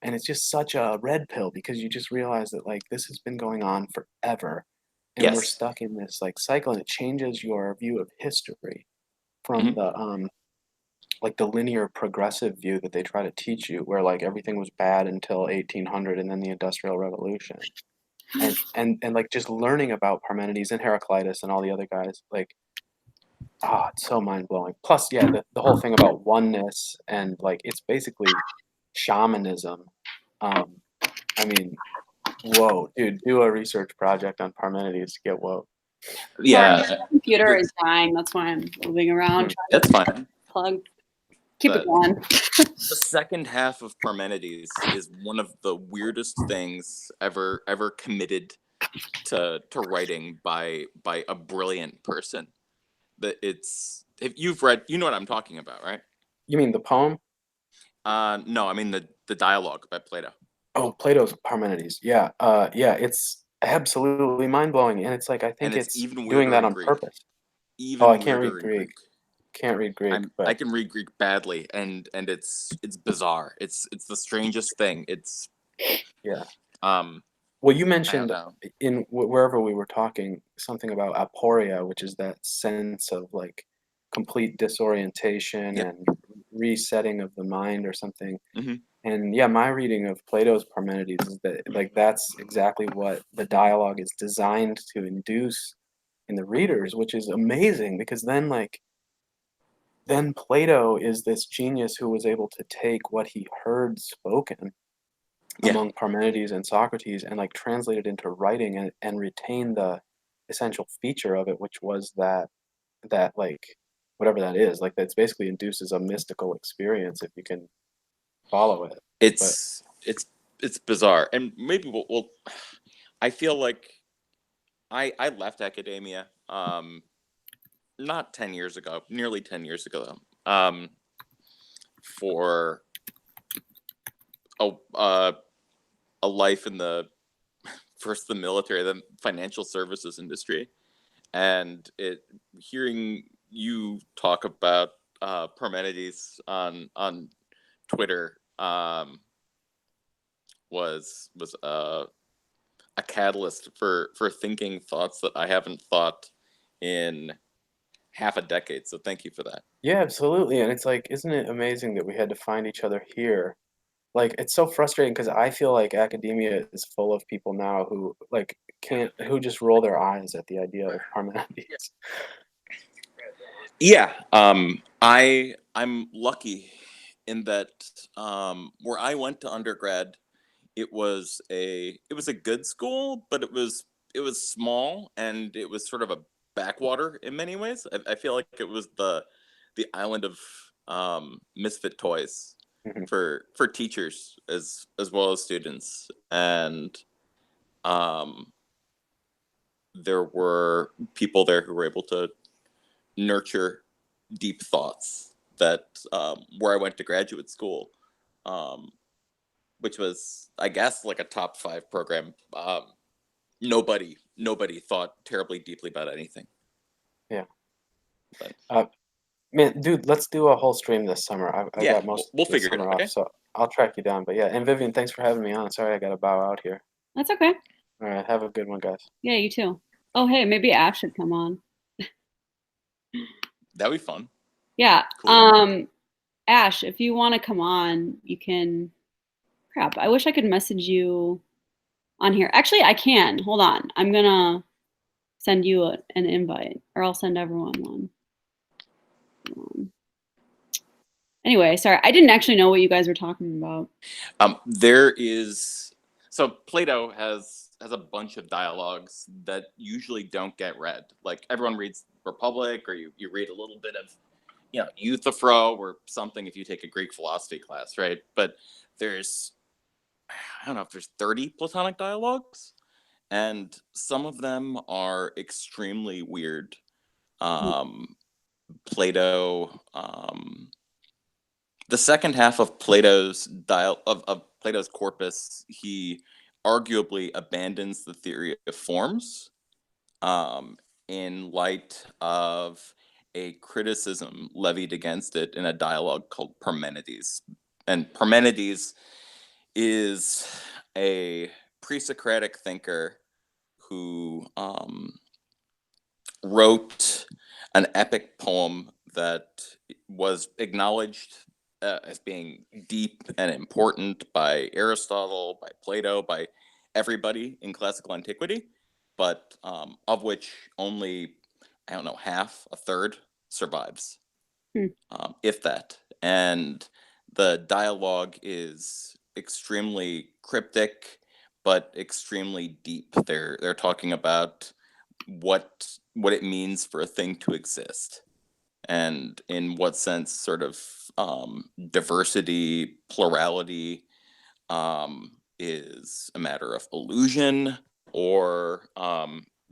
And it's just such a red pill because you just realize that like this has been going on forever and we're Yes. stuck in this like cycle and it changes your view of history from Mhm. the like the linear progressive view that they try to teach you where like everything was bad until 1800 and then the industrial revolution and like just learning about Parmenides and Heraclitus and all the other guys like it's so mind-blowing. Plus yeah, the whole thing about oneness and like it's basically shamanism. I mean, whoa, dude, do a research project on Parmenides to get woke. Sorry, Yeah. my computer is dying. That's why I'm moving around trying That's to fine. plug. Keep it But going. the second half of Parmenides is one of the weirdest things ever committed to writing by a brilliant person. That it's if you've read, you know what I'm talking about, right? You mean the poem? No, I mean the dialogue by Plato, Oh, Plato's Parmenides. Yeah. Yeah, it's absolutely mind-blowing, and it's like I and think it's it's even doing weirder that in on Greek. purpose. Oh, I Even can't weirder read in Greek. Greek. Can't read Greek, I but can read Greek badly, and it's bizarre. It's the strangest thing. It's yeah. um Well, you I don't mentioned know. in wherever we were talking something about aporia, which is that sense of like complete disorientation Yep. and resetting of the mind or something. Hmm. And yeah, my reading of Plato's Parmenides is that like that's exactly what the dialogue is designed to induce in the readers, which is amazing because then Plato is this genius who was able to take what he heard spoken Yeah, among Parmenides and Socrates and like translate it into writing and retain the essential feature of it, which was that like whatever that is, like that's basically induces a mystical experience if you can follow it. But it's bizarre, and maybe we'll I feel like I left academia not 10 years ago, nearly 10 years ago, for a a life in the first the military, then financial services industry, and hearing you talk about Parmenides on Twitter was a catalyst for thinking thoughts that I haven't thought in half a decade. So thank you for that. yeah, absolutely. And it's like, isn't it amazing that we had to find each other here? Like, it's so frustrating because I feel like academia is full of people now who like who just roll their eyes at the idea of Parmenides. Yeah, I'm lucky in that where I went to undergrad, it was a good school, but it was small and it was sort of a backwater in many ways. I feel like it was the island of misfit toys Mhm. for teachers as well as students, and um, there were people there who were able to nurture deep thoughts that where I went to graduate school, um, which was, I guess, like a top five program. Nobody thought terribly deeply about anything. Yeah. But Uh, Man, dude, let's do a whole stream this summer. I yeah, got we'll, most we'll of the figure it summer out. off, Okay. so I'll track you down. But yeah, and Vivian, thanks for having me on. Sorry I got to bow out here. That's okay. All right, have a good one, guys. Yeah, you too. Oh, hey, maybe Ash should come on. That'd be fun. Yeah. Cool. Ash, if you want to come on, you can. Crap, I wish I could message you on here. Actually, I can. Hold on. I'm gonna send you an invite, or I'll send everyone one. Anyway, sorry, I didn't actually know what you guys were talking about. There is so Plato has a bunch of dialogues that usually don't get read. Like everyone reads Republic, or you read a little bit of Euthyphro or something if you take a Greek philosophy class, right? But there's I don't know if there's 30 Platonic dialogues, and some of them are extremely weird. Um, Plato, the second half of of Plato's corpus, he arguably abandons the theory of forms um, in light of a criticism levied against it in a dialogue called Parmenides. And Parmenides is a pre-Socratic thinker who wrote an epic poem that was acknowledged as being deep and important by Aristotle, by Plato, by everybody in classical antiquity, but of which only, I don't know, half, a third survives, Hmm. if that. And the dialogue is extremely cryptic, but extremely deep. They're talking about what it means for a thing to exist, and in what sense sort of diversity, plurality is a matter of illusion or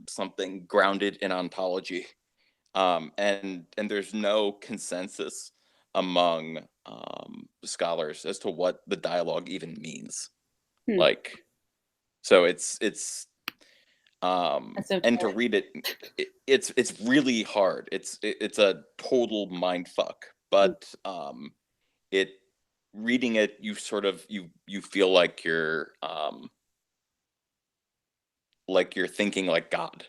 something grounded in ontology. And there's no consensus among scholars as to what the dialogue even means. Hmm. Like, so it's That's so and to cool. read it's really hard. It's a total mind fuck, but it reading it, you sort of you feel like you're thinking like God.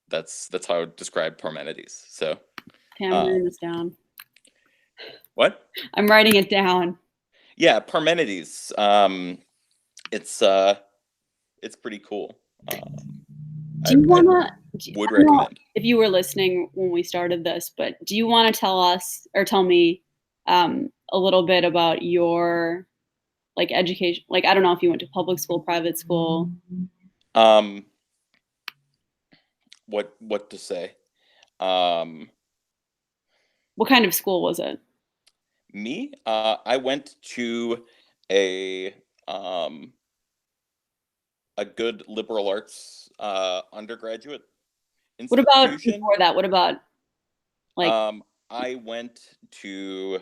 That's how I would describe Parmenides. So Okay, I'm writing this down. what? I'm writing it down. Yeah, Parmenides. It's pretty cool. Do you I wanna would I don't know recommend. if you were listening when we started this, but do you wanna tell us or tell me, a little bit about your, like, education like, I don't know if you went to public school, private school. Um, what to say? Um, What kind of school was it? Me, I went to a um a good liberal arts undergraduate What about institution. before that? What about, like I went to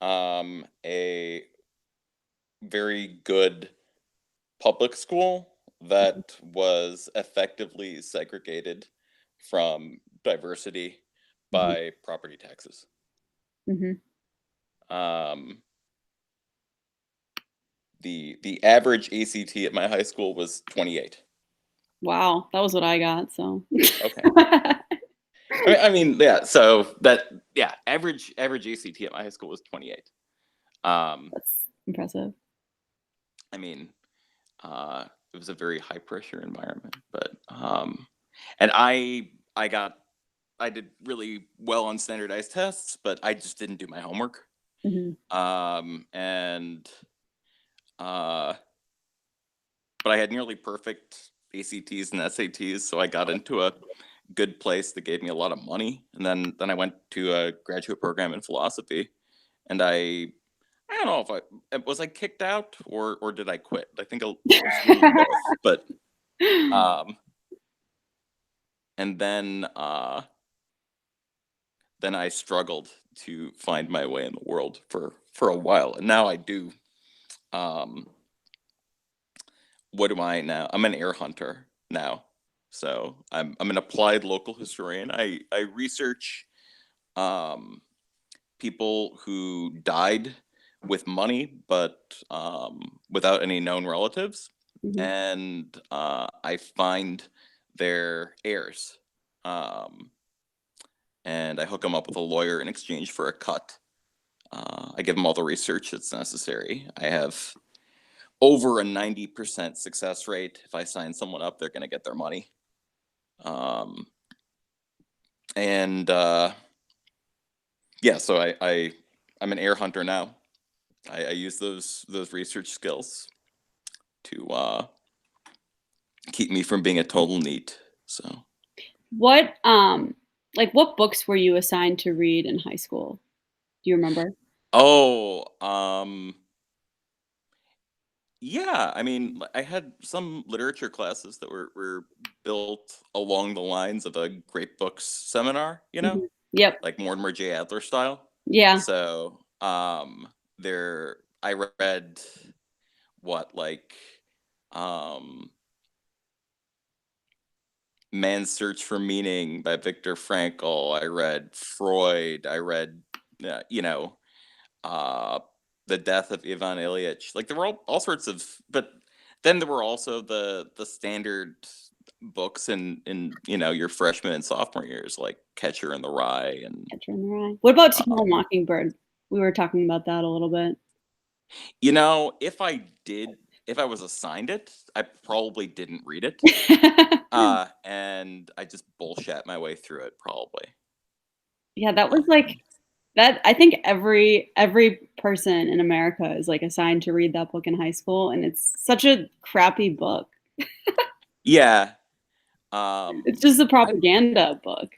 a very good public school that was effectively segregated from diversity mhm, by property taxes. mhm. Um, the average ACT at my high school was 28. Wow, that was what I got, so Okay. Yeah. So yeah, average ACT at my high school was 28. Um, That's impressive. I mean, it was a very high pressure environment, but and I did really well on standardized tests, but I just didn't do my homework. Mhm, And uh, but I had nearly perfect ACTs and SATs, so I got into a good place that gave me a lot of money. And then I went to a graduate program in philosophy, and I don't know if I kicked out or did I quit. I think it was a little of both. But um, and then I struggled to find my way in the world for a while, and now I do. Um, what am I now? I'm an air hunter now, so I'm an applied local historian. I research um, people who died with money but without any known relatives, mhm. and I find their heirs. Um, and I hook them up with a lawyer in exchange for a cut. I give them all the research that's necessary. I have over a 90% success rate. If I sign someone up, they're going to get their money. Um, and Yeah, so I'm an air hunter now. I use those research skills to keep me from being a total neat. So, What, like, what books were you assigned to read in high school? Do you remember? oh, yeah. I had some literature classes that were built along the lines of a great books seminar. Mhm. Yep. Like Mortimer J. Adler style. Yeah. So, there I read what um Man's Search for Meaning by Viktor Frankl. I read Freud. I read, uh, you know, uh, The Death of Ivan Ilyich. Like there were all sorts of, but then there were also the standard books in your freshman and sophomore years, like Catcher in the Rye and Catcher in the Rye. What about To Kill a um, Mockingbird? We were talking about that a little bit. if I was assigned it, I probably didn't read it. And I just bullshit my way through it, probably. Yeah, that was, Um, like that I think every person in America is, like, assigned to read that book in high school, and it's such a crappy book. yeah. It's just a I propaganda book.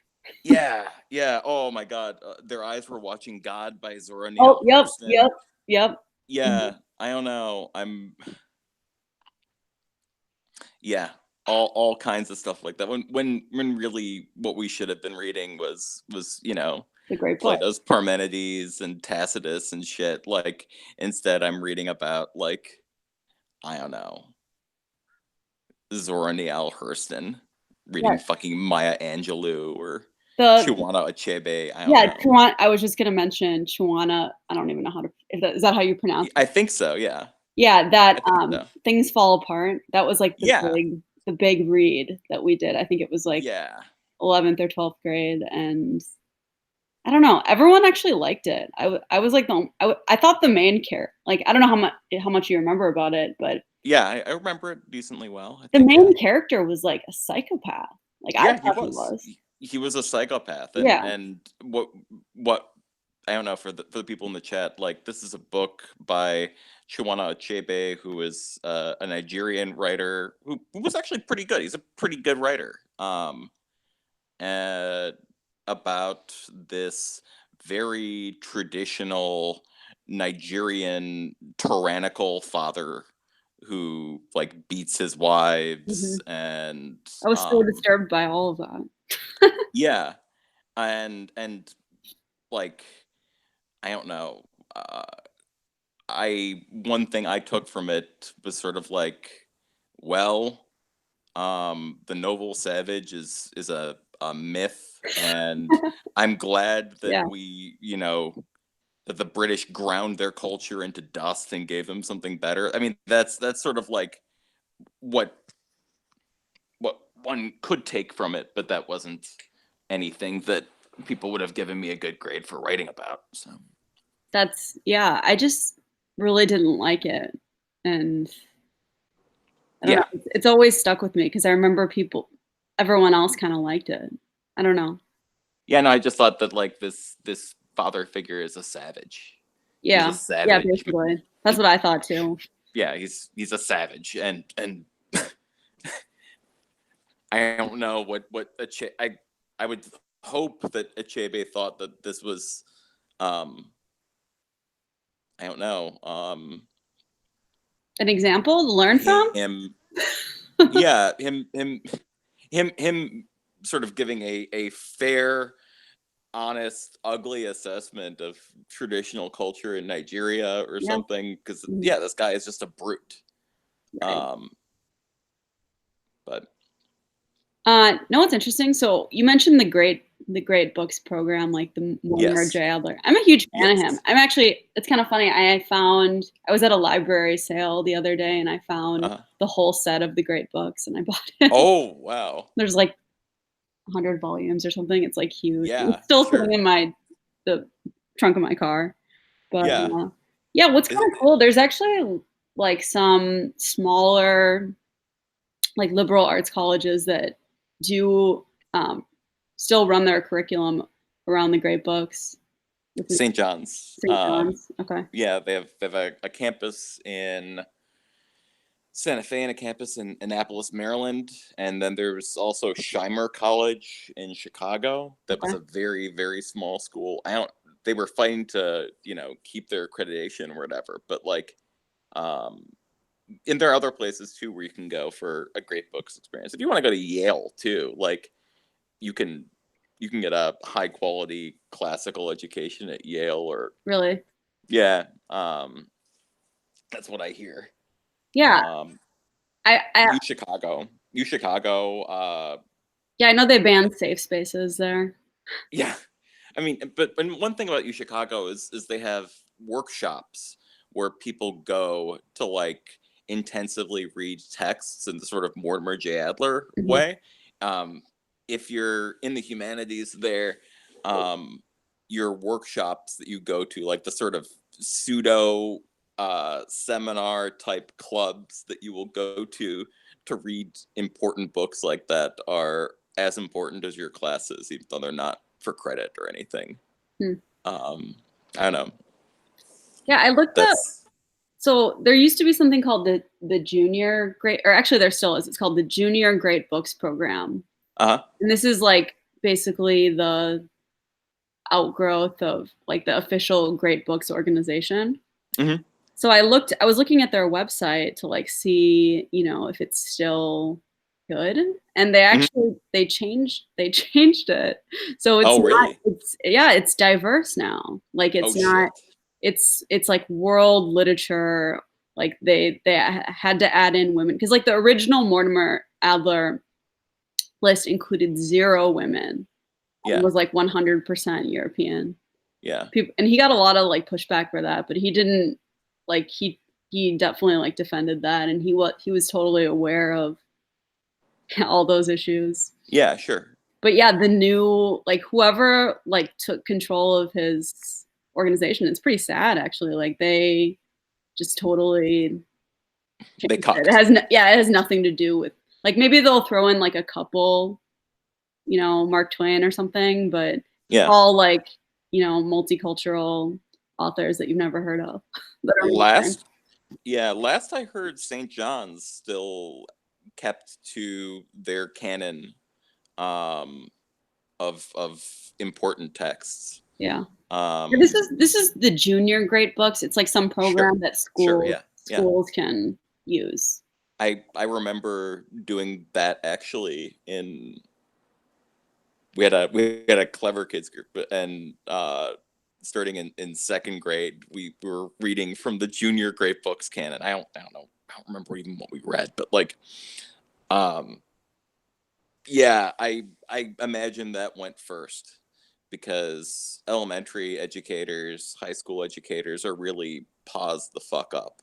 Yeah, yeah. Oh my God, Their Eyes Were Watching God by Zora Oh, Neale yep, Hurston. yep, yep. Mhm. Yeah, I don't know. Yeah, all kinds of stuff like that. When really what we should have been reading was It's a great book. Plato's Parmenides and Tacitus and shit. Like instead, I'm reading about I don't know, Zora Neale Hurston, Yeah, reading fucking Maya Angelou or the Chiwana Achebe. I don't yeah, know. Chuan I was just gonna mention Chuana I don't even know how to if that is that how you pronounce it? I think so. Yeah, Yeah, that, I think so. Things Fall Apart, that was, like, Yeah, the big read that we did. I think it was, like, yeah. 11th or 12th grade, and I don't know, everyone actually liked it. I was, like, the on I thought the main like, I don't know how much you remember about it, but Yeah, I remember it decently well. I The think, main character was like a psychopath. Like I yeah, he thought he was. was. He was a psychopath, Yeah. and what I don't know, for the people in the chat, like, this is a book by Chiwana Achebe, who is a Nigerian writer who was actually pretty good. He's a pretty good writer. Uh, about this very traditional Nigerian tyrannical father who, like, beats his wives, and I was so disturbed by all of that. yeah, and like, I don't know. Uh, I One thing I took from it was sort of like, well, the noble savage is a myth, and I'm glad that Yeah. that the British ground their culture into dust and gave them something better. I mean, that's sort of like what one could take from it, but that wasn't anything that people would have given me a good grade for writing about. So That's yeah, I just really didn't like it. And I don't yeah, know. It's always stuck with me because I remember everyone else kind of liked it. I don't know. yeah. No, I just thought that, like, this father figure is a savage. He's a Yeah. Yeah, savage. basically. That's what I thought too. Yeah, he's a savage, and I don't know what I would hope that Achebe thought that this was, um I don't know, An example to learn from? him yeah, him sort of giving a fair, honest, ugly assessment of traditional culture in Nigeria or Yeah. something, because Mhm. yeah, this guy is just a brute. Right. Um but No, what's interesting? So you mentioned the Great Books program, like the Mortimer yes, J. Adler. I'm a huge fan of him. yes. It's kind of funny. I was at a library sale the other day and I found Uh, the whole set of the Great Books and I bought it. oh wow. There's like 100 volumes or something. It's like huge. Yeah, It's still sitting sure. in the trunk of my car. But Yeah. yeah, what's Is kind of cool, there's actually like some smaller like liberal arts colleges that do still run their curriculum around the great books. St. John's. St. John's. Okay. Yeah, they have a campus in Santa Fe and a campus in Annapolis, Maryland, and then there's also Shimer College in Chicago. That was Okay. a very, very small school. I don't. They were fighting to keep their accreditation or whatever, but like, um, and there are other places too where you can go for a great books experience. If you want to go to Yale too, like, you can you can get a high quality classical education at Yale, or Really? yeah, that's what I hear. Yeah. Um, I U Chicago, U Chicago. yeah, I know they banned safe spaces there. Yeah, I mean, but one thing about U Chicago is they have workshops where people go to, like, intensively read texts in the sort of Mortimer J. Adler Mhm. way. Um, if you're in the humanities there, um, your workshops that you go to, like the sort of pseudo seminar type clubs that you will go to read important books like that, are as important as your classes, even though they're not for credit or anything. Hmm. Um, I don't know. Yeah, I looked up. That's So there used to be something called the Junior Great, or actually there still is. It's called the Junior Great Books Program, uh-huh. and this is like basically the outgrowth of like the official Great Books organization. Hmm. So I was looking at their website to like see, if it's still good. And Hmm. they changed it. So Oh, really? it's diverse now. Like Oh, it's not shit. it's like world literature. Like they had to add in women because like the original Mortimer Adler list included 0 women and Yeah, was like 100% European yeah, people, and he got a lot of like pushback for that, but he didn't like he definitely like defended that, and he was totally aware of all those issues. yeah, sure. But yeah, the new like whoever like took control of his organization, it's pretty sad actually. Like they just totally They changed it. cucked. It has it has nothing to do with, like, maybe they'll throw in like a couple, Mark Twain or something, but it's Yeah. all like, multicultural authors that you've never heard of that are mainstream. Last I heard, St. John's still kept to their canon um, of important texts. Yeah. Yeah, Um, this is the junior great books. It's like some sure, program that sure, yeah, yeah. schools can use. I remember doing that actually in we had a clever kids group, and starting in second grade we were reading from the junior great books canon. I don't know, I don't remember even what we read, but like um yeah, I imagine that went first because elementary educators, high school educators are really paused the fuck up.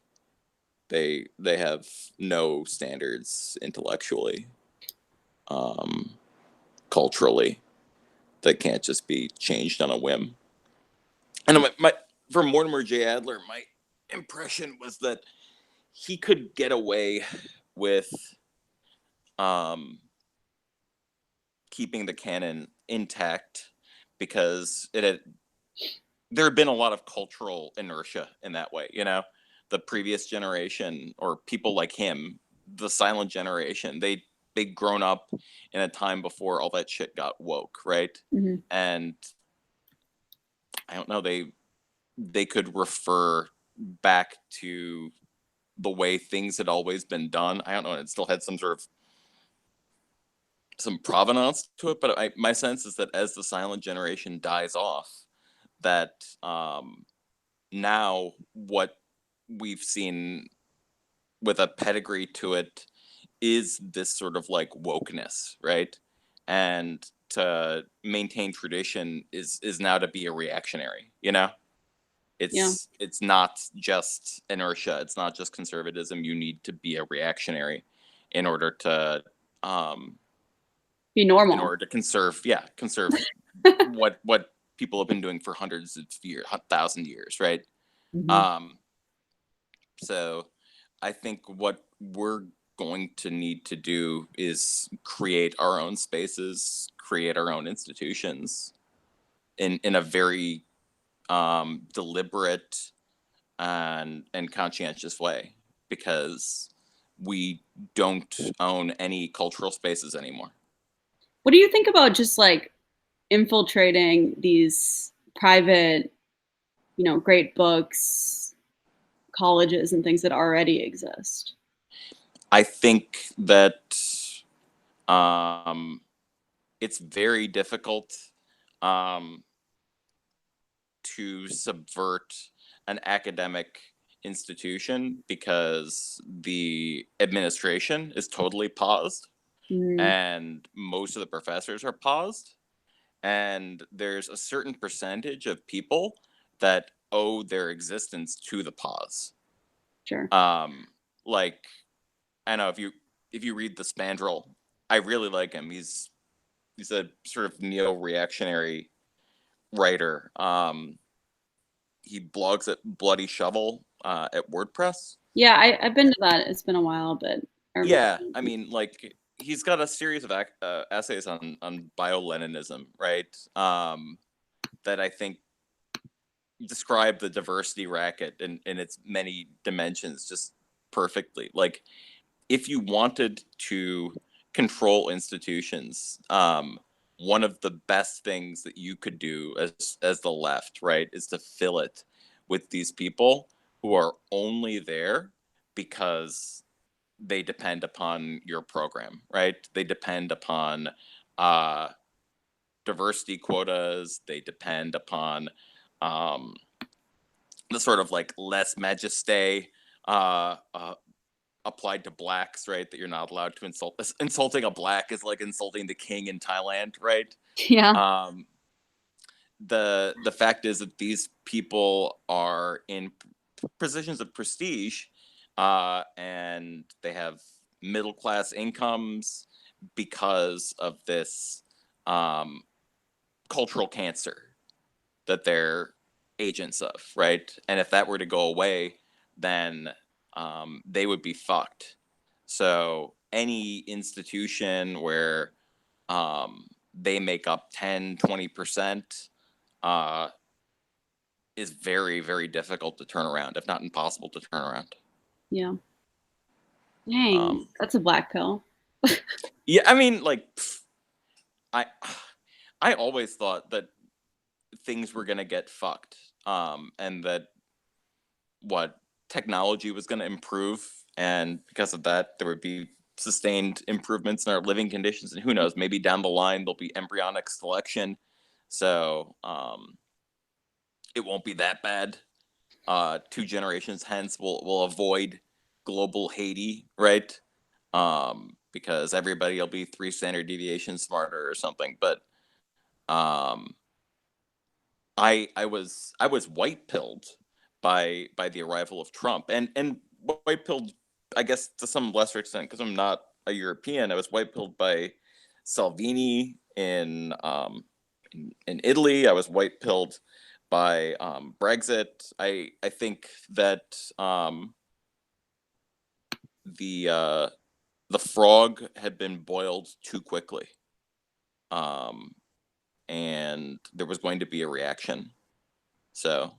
They have no standards intellectually, um culturally, that can't just be changed on a whim. And my for Mortimer J. Adler, my impression was that he could get away with um, keeping the canon intact because there had been a lot of cultural inertia in that way. The previous generation or people like him, the silent generation, they'd grown up in a time before all that shit got woke, right? Hmm. And I don't know, they could refer back to the way things had always been done. I don't know. It still had some sort of some provenance to it, but my sense is that as the silent generation dies off, that now what we've seen with a pedigree to it is this sort of like wokeness, right? And to maintain tradition is now to be a reactionary, Yeah. it's not just inertia, it's not just conservatism. You need to be a reactionary in order to um Be normal. conserve what people have been doing for hundreds of years, 1,000 years, right? Hmm. um so I think what we're going to need to do is create our own spaces, create our own institutions in a very deliberate and conscientious way, because we don't own any cultural spaces anymore. What do you think about just like infiltrating these private, great books, colleges, and things that already exist? I think that um, it's very difficult um, to subvert an academic institution because the administration is totally paused Mm, and most of the professors are paused, and there's a certain percentage of people that owe their existence to the pause. sure. Like, I know if you read the Spandrel, I really like him. He's a sort of neo-reactionary writer. He blogs at Bloody Shovel at WordPress. Yeah, I've been to that. It's been a while, but I remember. Yeah, I mean, like he's got a series of essays on bio-Leninism, right? That I think describe the diversity racket in its many dimensions just perfectly. Like, if you wanted to control institutions, one of the best things that you could do as the left, right, is to fill it with these people who are only there because they depend upon your program, right? They depend upon uh, diversity quotas. They depend upon um, the sort of like less majesté uh, uh, applied to blacks, right? That you're not allowed to insult. Insulting a black is like insulting the king in Thailand, right? Yeah. Um, the fact is that these people are in positions of prestige, and they have middle class incomes because of this um, cultural cancer that they're agents of, right? And if that were to go away, then they would be fucked. So any institution where they make up 10-20% is very, very difficult to turn around, if not impossible to turn around. Yeah. Dang, that's a black pill. Yeah, I mean, like, I always thought that things were gonna get fucked, and that technology was gonna improve, and because of that, there would be sustained improvements in our living conditions, and who knows, maybe down the line there'll be embryonic selection, so it won't be that bad. 2 generations hence, we'll avoid global Haiti, right? Because everybody will be 3 standard deviations smarter or something. But um, I was white pilled by the arrival of Trump, and white pilled, I guess, to some lesser extent, because I'm not a European. I was white pilled by Salvini in Italy. I was white pilled by Brexit. I think that the the frog had been boiled too quickly, um, and there was going to be a reaction. So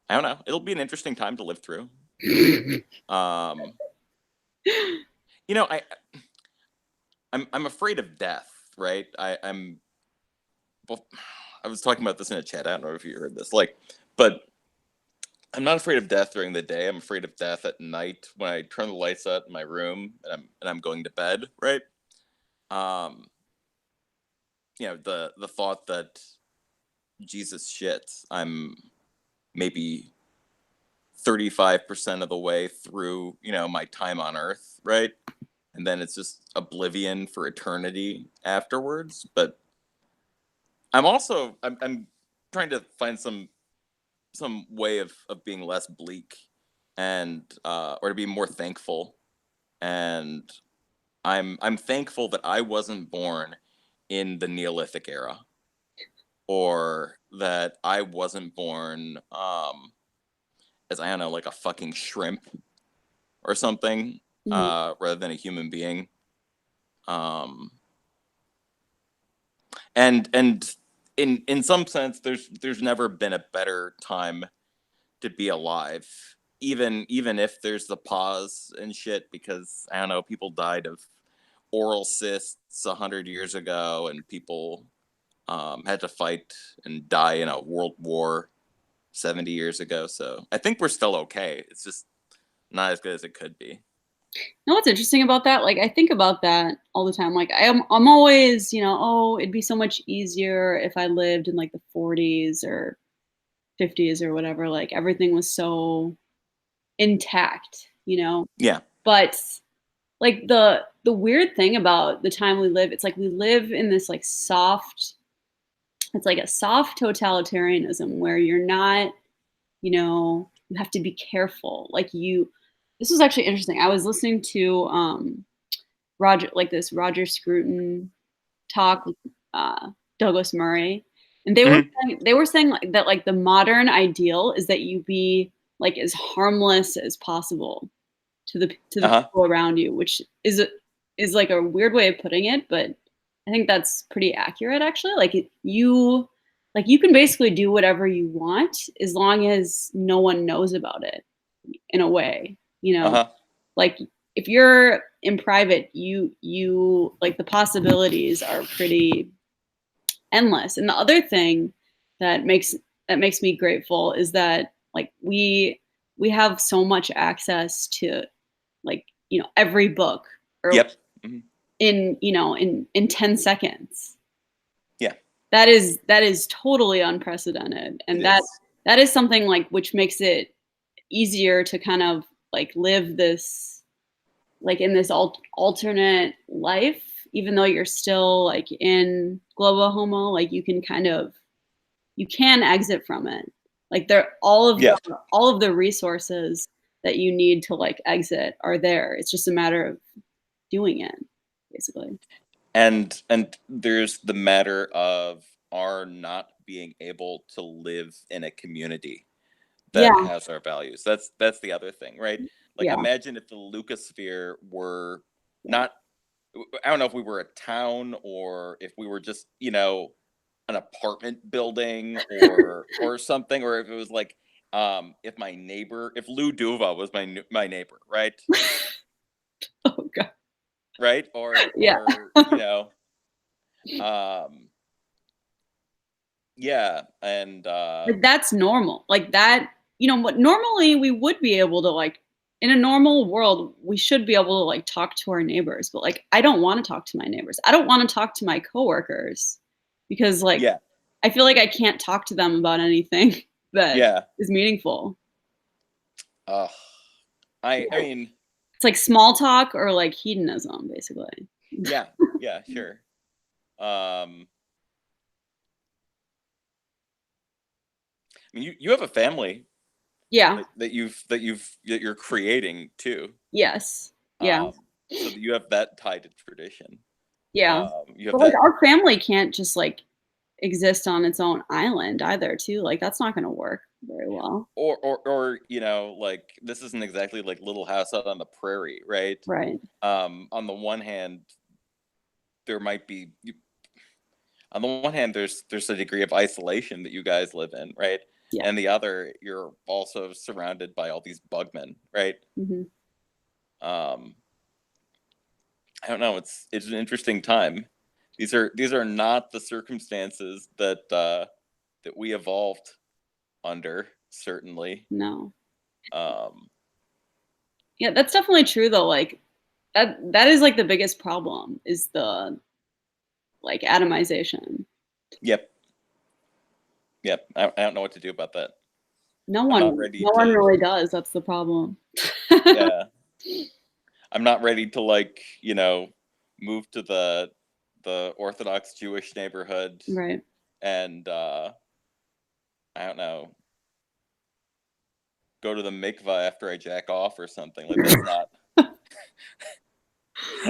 I don't know. It'll be an interesting time to live through. Um, you know, I'm afraid of death, right? Well, I was talking about this in a chat. I don't know if you heard this, like, but I'm not afraid of death during the day. I'm afraid of death at night when I turn the lights out in my room and I'm going to bed, right? Um, the thought that Jesus shit, I'm maybe 35% of the way through, my time on earth, right? And then it's just oblivion for eternity afterwards. But I'm trying to find some way of being less bleak and or to be more thankful. And I'm thankful that I wasn't born in the Neolithic era, or that I wasn't born as, I don't know, like a fucking shrimp or something, rather than a human being. Um, and in some sense, there's never been a better time to be alive. Even if there's the pause and shit, because I don't know, people died of oral cysts 100 years ago, and people had to fight and die in a world war 70 years ago. So I think we're still okay. It's just not as good as it could be. You know what's interesting about that? Like I think about that all the time. Like I'm always, oh, it'd be so much easier if I lived in like the 40s or 50s or whatever. Like everything was so intact. Yeah. But like the weird thing about the time we live, it's like we live in this like it's like a soft totalitarianism where you're not, you have to be careful. This was actually interesting. I was listening to Roger Scruton talk with Douglas Murray, and they were saying like, that like the modern ideal is that you be like as harmless as possible to the people around you, which is like a weird way of putting it, but I think that's pretty accurate actually. You can basically do whatever you want as long as no one knows about it in a way. Like if you're in private, you like the possibilities are pretty endless. And the other thing that makes me grateful is that like we have so much access to like every book or Yep. in 10 seconds. Yeah. That is totally unprecedented, and that is something like which makes it easier to kind of like live this like in this alternate life, even though you're still like in global homo. Like you can exit from it. Like all of the resources that you need to like exit are there. It's just a matter of doing it, basically. And there's the matter of our not being able to live in a community, that Yeah. has our values. That's the other thing, right? Like, Yeah. imagine if the Lucosphere were Yeah. not, I don't know if we were a town or if we were just, an apartment building or something, or if it was like, if Lou Duva was my neighbor, right? Oh god. Right? Or Yeah. um yeah, and Like that's normal. Like that, what normally we would be able to like in a normal world, we should be able to like talk to our neighbors, but like I don't want to talk to my neighbors. I don't want to talk to my coworkers because like yeah, I feel like I can't talk to them about anything that yeah. is meaningful. uh I Yeah. mean, It's like small talk or like hedonism, basically. yeah, yeah, sure. um I mean, you have a family Yeah. that you're creating too. Yes. Yeah. So that you have that tied to tradition. Yeah. You have But like that. our family can't just like exist on its own island either too. Like that's not going to work very well. Or like, this isn't exactly like Little House out on the Prairie, right? Right. On the one hand, there might be on the one hand there's a degree of isolation that you guys live in, right? Yeah. And the other, you're also surrounded by all these bugmen, right? Hmm. um I don't know, it's an interesting time. These are not the circumstances that we evolved under, certainly. No. um Yeah, that's definitely true though. Like that is like the biggest problem is the like atomization. yep, yep. I don't know what to do about that. No I'm not one ready no one to. really does. That's the problem. Yeah, I'm not ready to, like, move to the Orthodox Jewish neighborhood Right. and I don't know, go to the mikvah after I jack off or something. Like,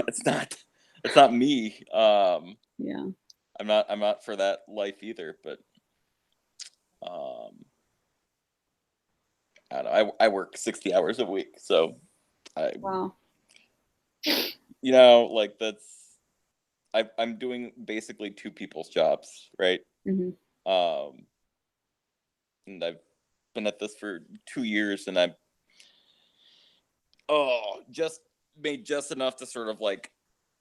that's not that's not me. Yeah. I'm not for that life either, but um I don't know. I work 60 hours a week, so I Wow. like, I'm doing basically two people's jobs, right? Hmm. Um and I've been at this for 2 years, and I'm just made just enough to sort of like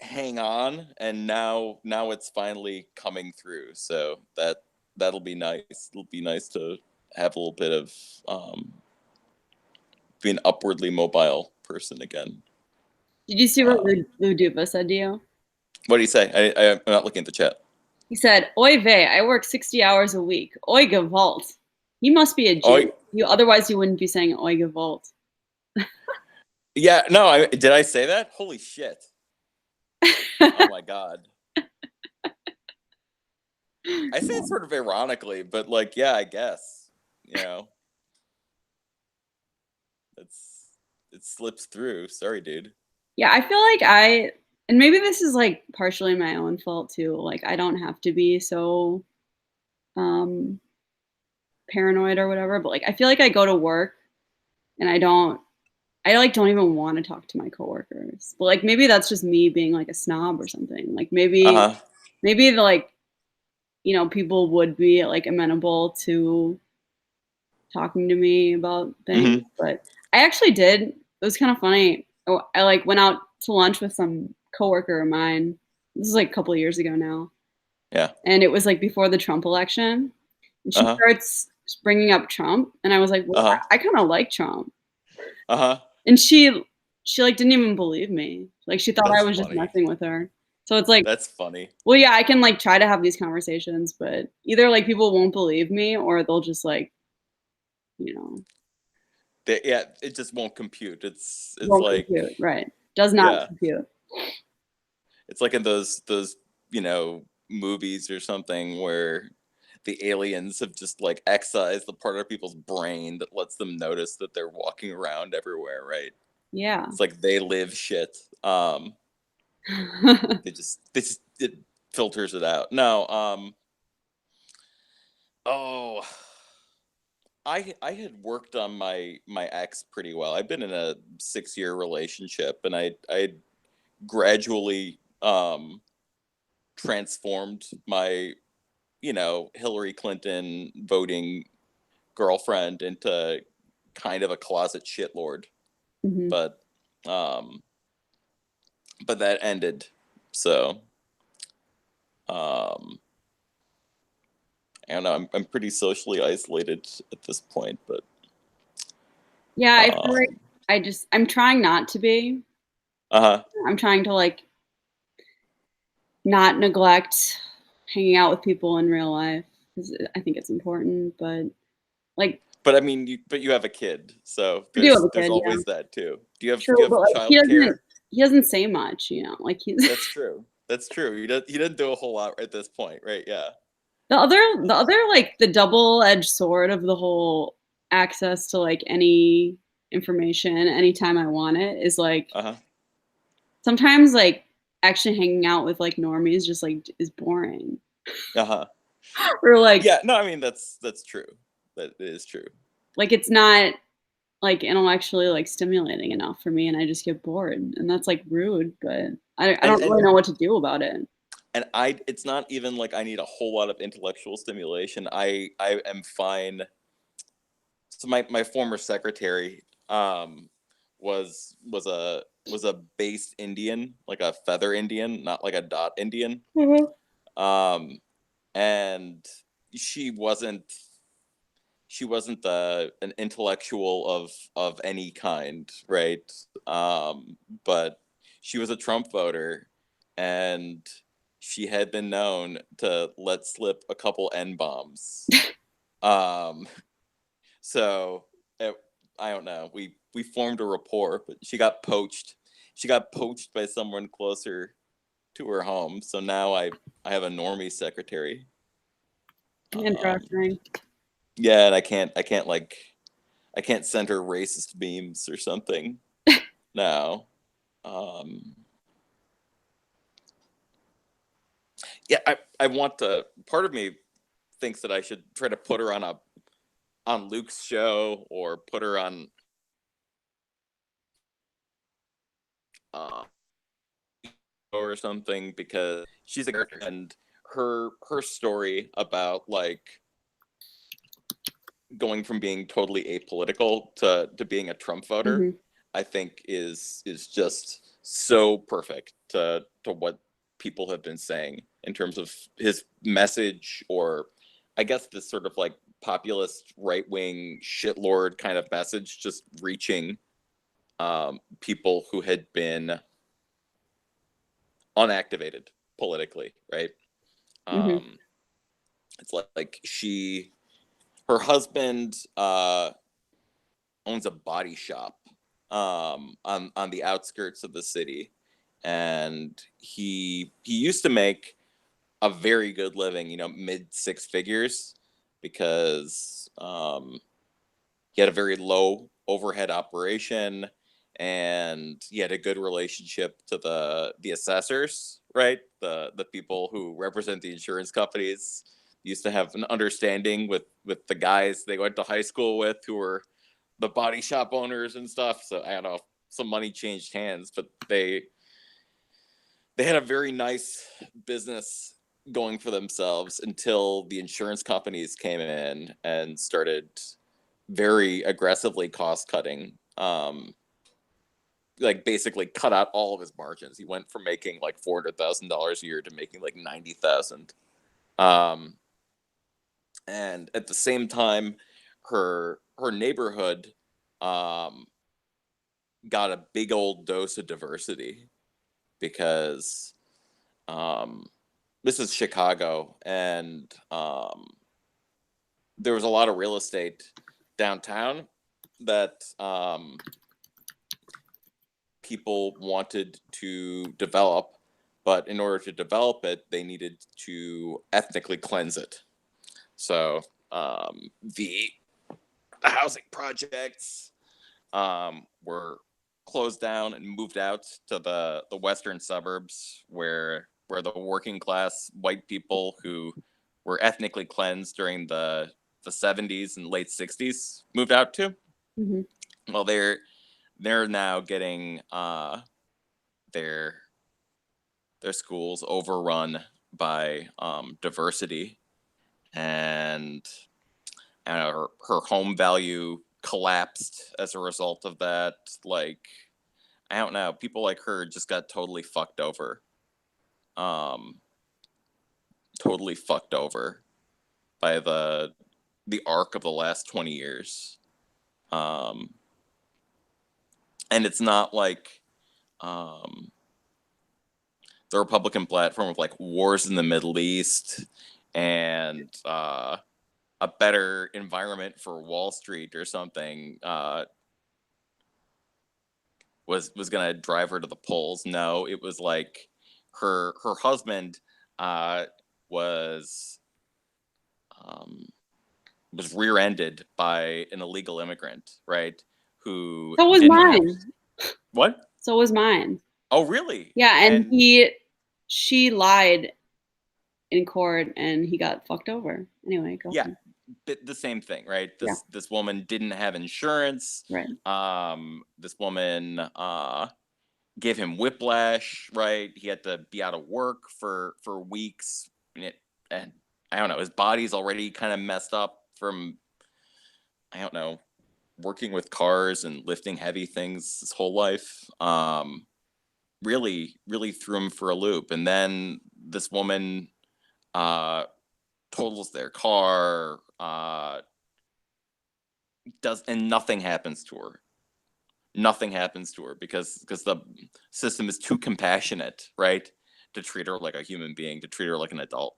hang on, and now it's finally coming through. So that'll be nice. It'll be nice to have a little bit of be an upwardly mobile person again. Did you see what Um, Lou Duva said to you? what do you say? I'm not looking at the chat. He said, "Oy vey, I work 60 hours a week. Oy gewalt." He must be a Oh, Jew. Otherwise you wouldn't be saying oy gewalt. yeah. No, did I say that? Holy shit! Oh my god. I say it sort of ironically, but like, yeah, I guess. You know, it's it slips through. Sorry, dude. Yeah, I feel like and maybe this is like partially my own fault too. Like I don't have to be so um paranoid or whatever, but like I feel like I go to work and I like don't even want to talk to my coworkers. But like maybe that's just me being like a snob or something. Like Uh maybe huh. maybe the like, people would be like amenable to talking to me about things, Hmm. but I actually did. It was kind of funny. Oh, I like went out to lunch with some coworker of mine. This is like a couple of years ago now, Yeah. and it was like before the Trump election, and Uh she huh. starts bringing up Trump, and I was like, Uh well, huh. I kind of like Trump, Uh huh. and she like didn't even believe me. Like she thought I That's was just funny. messing with her. So it's like, That's funny. well, yeah, I can like try to have these conversations, but either like people won't believe me or they'll just like, you know, Yeah, it just won't compute. It's won't like, compute, right? Does not yeah, compute. it's like in those movies or something where the aliens have just like excised the part of people's brain that lets them notice that they're walking around everywhere, right? Yeah. It's like they live shit. They just it filters it out. No. Oh, I had worked on my ex pretty well. I've been in a 6-year relationship, and I gradually transformed my Hillary Clinton voting girlfriend into kind of a closet shitlord. Hmm. But um, but that ended. So um, I don't know. I'm pretty socially isolated at this point, but Yeah, I feel like um, I'm trying not to be. uh-huh. I'm trying to like not neglect hanging out with people in real life because I think it's important. But like, But I mean, you have a kid, so I do have there's a there's kid, yeah, always that too. Do true, you have but like childcare? he doesn't say much, like he's That's true. That's true. He didn't do a whole lot at this point, right? Yeah. the other like the double-edged sword of the whole access to like any information anytime I want it is like Uh huh. sometimes like actually hanging out with like normies just like is boring. Uh huh. Or like Yeah. No, I mean that's true. That is true. it's not like intellectually like stimulating enough for me and I just get bored and that's like rude, but I And don't and really know what to do about it. and I it's not even like I need a whole lot of intellectual stimulation. I am fine. So my former secretary was a based Indian, like a feather Indian, not like a dot Indian. Mhm. Um and she wasn't she wasn't an intellectual of any kind, right? But she was a Trump voter, and she had been known to let slip a couple N bombs. Um, so it, I don't know. We formed a rapport, but she got poached. She got poached by someone closer to her home. So now I have a normie secretary. Um, Interesting. yeah, and I can't send her racist memes or something now. Um, yeah, I want to. Part of me thinks that I should try to put her on Luke's show or put her on uh, or something because she's a character and her story about like going from being totally apolitical to being a Trump voter, Hmm. I think is just so perfect to what people have been saying in terms of his message, or I guess this sort of like populist right wing shitlord kind of message, just reaching people who had been unactivated politically, right? Hmm. Um, it's like her husband owns a body shop on the outskirts of the city, and he used to make a very good living, mid six figures, because he had a very low overhead operation, and he had a good relationship to the assessors, right? The people who represent the insurance companies used to have an understanding with the guys they went to high school with who were the body shop owners and stuff. So I don't know if some money changed hands, but they had a very nice business going for themselves until the insurance companies came in and started very aggressively cost cutting. Like basically cut out all of his margins. He went from making like $400,000 a year to making like 90,000. Um, and at the same time, her neighborhood um, got a big old dose of diversity because um, this is Chicago, and there was a lot of real estate downtown that people wanted to develop, but in order to develop it, they needed to ethnically cleanse it. So the housing projects were closed down and moved out to the western suburbs where the working class white people who were ethnically cleansed during the 70s and late 60s moved out to. Mhm. Well, they're now getting their schools overrun by diversity, and her home value collapsed as a result of that. Like, I don't know, people like her just got totally fucked over. Totally fucked over by the arc of the last 20 years. And it's not like the Republican platform of like wars in the Middle East and a better environment for Wall Street or something was gonna drive her to the polls. No, it was like her husband was um, was rear-ended by an illegal immigrant, right? Who So was didn't have mine. what? So was mine. Oh, really? Yeah, and And she lied in court, and he got fucked over. Anyway, go yeah, on. the same thing, right? Yeah. This woman didn't have insurance. Right. This woman gave him whiplash, right? He had to be out of work for weeks, and I don't know. His body's already kind of messed up from, I don't know, working with cars and lifting heavy things his whole life. Really, really threw him for a loop. And then this woman uh, totals their car, and nothing happens to her. Nothing happens to her because the system is too compassionate, right? To treat her like a human being, to treat her like an adult.